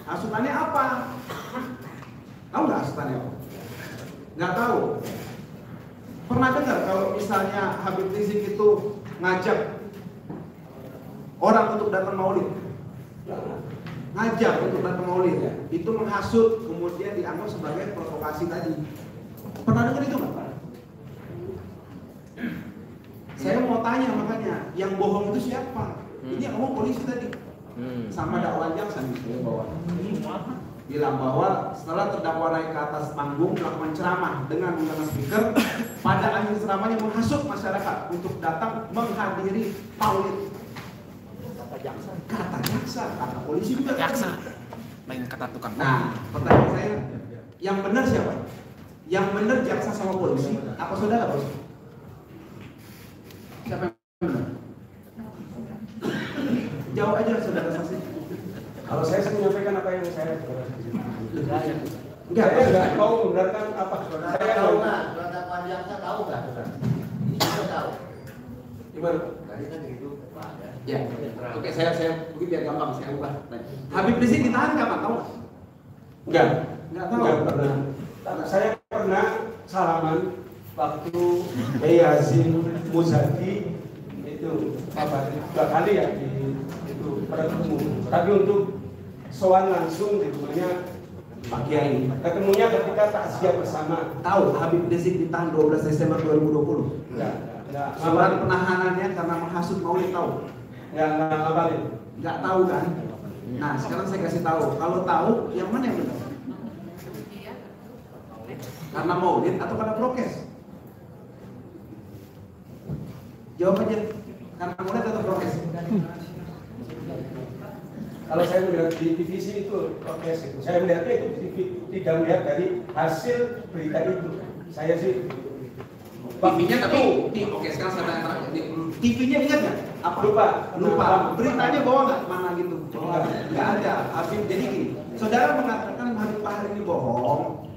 Hasutannya apa? Tahu nggak hasutannya apa? Nggak tahu. Pernah dengar kalau misalnya Habib Rizik itu ngajak orang untuk datang maulid? Ngajak untuk datang maulid, itu menghasut, kemudian dianggap sebagai provokasi tadi. Pernah dengar itu nggak Pak? Saya mau tanya makanya, yang bohong itu siapa? Ini yang ngomong polisi tadi, sama dakwaan jaksa nih saya bawa. Bilang bahwa setelah terdakwa naik ke atas panggung melakukan ceramah dengan menggunakan speaker, pada akhir ceramahnya menghasut masyarakat untuk datang menghadiri maulid. Kata jaksa, kata polisi juga jaksa. Lain kata tukang. Nah, pertanyaan saya, yang benar siapa? Yang benar jaksa sama polisi, apa saudara bos? Siapa yang benar? Jawab aja saudara saksi. Kalau saya menyampaikan apa yang saya enggak, saya sudah mau membenarkan apa Saya tahu nggak? Surat dakwaan jaksa tahu nggak? Ini tahu. Gimana? Tadi kan itu Pak. Ya. Oke, saya mungkin biar gampang saya ubah. Habib Rizik ditahan kapan tahu? Enggak tahu. Enggak pernah. Saya pernah salaman waktu Yazin Muzaki itu apa? 2 kali ya di itu pada ketemu. Tapi untuk soal langsung di rumahnya Pak Kiai. Ketemunya ketika takziah bersama. Tahu Habib Rizik ditahan 12 Desember 2020? Enggak. Surat penahanannya karena menghasut maulid tahu? Enggak ngapalin. Enggak tahu kan? Nah, sekarang saya kasih tahu. Kalau tahu, yang mana yang benar? Karena maulid atau karena prokes? Jawab aja. Karena maulid atau prokes? Kalau saya melihat di TVC itu prokes itu. Saya melihatnya itu tidak melihat dari hasil berita itu. Saya sih TV-nya tapi oke sekarang saya tanya terakhir. TV-nya ingat nggak? Apa? Lupa. Beritanya bawa nggak mana gitu? Nggak ada. Habib jadi gini. Saudara mengatakan Habib Bahar ini bohong.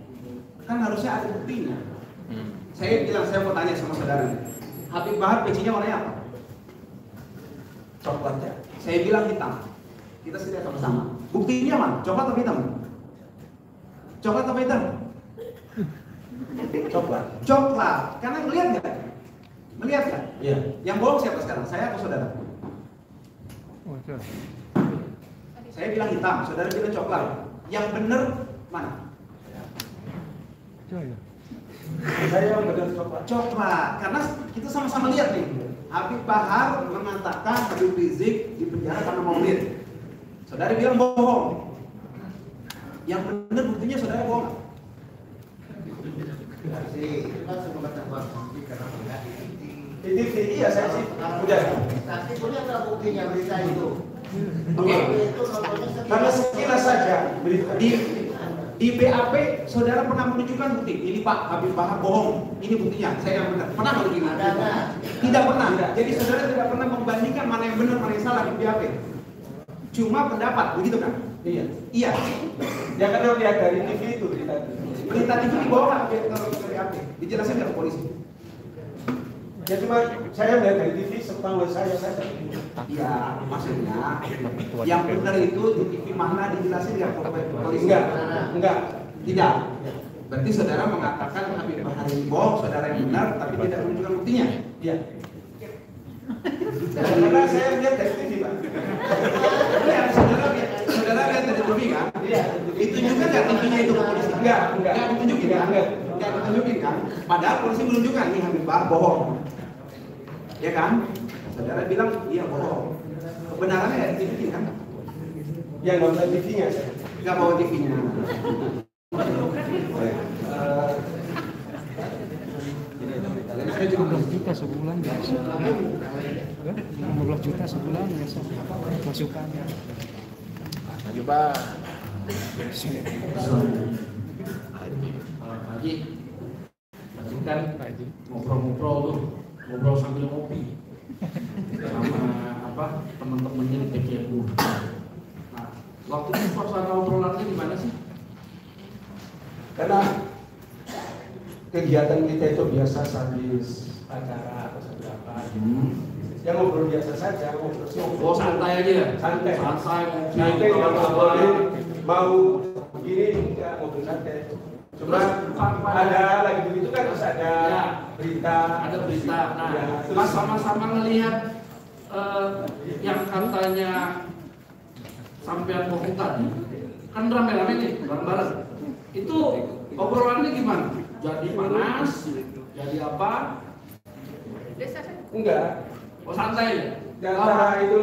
Kan harusnya ada buktinya. Saya bilang saya mau tanya sama saudara. Habib Bahar pecinya warnanya apa? Coklatnya. Saya bilang hitam. Kita sudah sama-sama. Buktinya mana? Coklat atau hitam? Coklat atau hitam? Coklat. Karena melihat nggak? Melihat nggak? Iya. Yang bohong siapa sekarang? Saya atau saudara? Saya bilang hitam, saudara bilang coklat. Yang benar mana? Saya yang benar coklat. Coklat. Karena kita sama-sama lihat nih. Habib Bahar mengatakan Habib Rizik di penjara karena maulid. Saudara bilang bohong. Yang benar buktinya saudara bohong. Itu kan semua terbang karena tidak Di TV, iya saya sih udah. Tapi punya nggak buktinya berita itu? Oke. Karena sekilas saja berita. Di BAP saudara pernah menunjukkan bukti. Ini Pak Habib Bahar bohong. Ini buktinya. Saya yang benar. Pernah nggak begini? Tidak pernah. Jadi saudara tidak pernah membandingkan mana yang benar mana yang salah di BAP. Cuma pendapat, begitu kan? Iya. Iya. Ya karena lihat dari TV itu berita. Berita TV dibawa nggak ke BAP? Dijelasin nggak ke polisi? Ya cuma saya melihat dari TV sepengetahuan saya saja. Iya, maksudnya yang benar itu di TV mana dijelasin nggak ke polisi? Enggak. Tidak. Berarti saudara mengatakan Habib Bahar ini bohong, saudara yang benar, tapi tidak menunjukkan buktinya. Iya. Karena saya lihat dari TV, Pak. Iya, saudara lihat dari TV kan? Iya. Ditunjukkan nggak TV-nya itu ke polisi? Enggak ditunjukin kan? Enggak ditunjukin kan? Padahal polisi menunjukkan nih Habib Bahar bohong. Ya kan? Saudara bilang iya bohong. Kebenarannya dari TV kan? Yang nonton TV-nya saya. Nggak bawa TV-nya. Saya juga belum kita sebulan. 15 juta sebulan biasa masukannya. Lanjut Pak. Haji, tadi kan ngobrol-ngobrol tuh, ngobrol sambil ngopi sama teman-temannya di PCMU. Nah, waktu itu suasana obrolannya gimana sih? Karena kegiatan kita itu biasa habis acara atau seberapa. Ya ngobrol biasa saja, ngobrol santai aja ya? Santai. Santai, mau begini enggak ngobrol santai. Cuma ada lagi begitu kan terus ada berita. Ada berita. Nah, ya, pas sama-sama ngelihat yang katanya sampean bohong tadi, kan rame-rame nih bareng-bareng. Itu obrolannya gimana? Jadi panas? Jadi apa? Enggak. Oh santai ya? Antara itu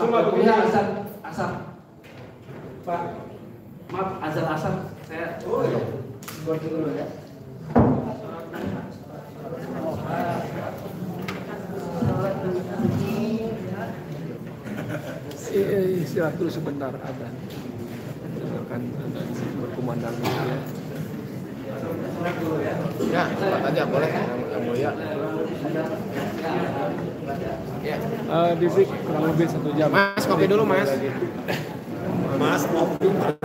cuma begini. Asar. Pak, maaf azan asar. Saya. Oh iya. Buat dulu ya. Istirahat dulu sebentar ada. Dengarkan berkumandang ya. Ya, cepat aja boleh. Yang mulia. Ya. Di break kurang lebih 1 jam. Mas, kopi dulu Mas. Mas, kopi Mas.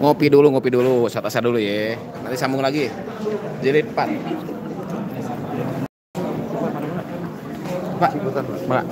Ngopi dulu, sasa dulu ya. Nanti sambung lagi. Jilid 4. Pak,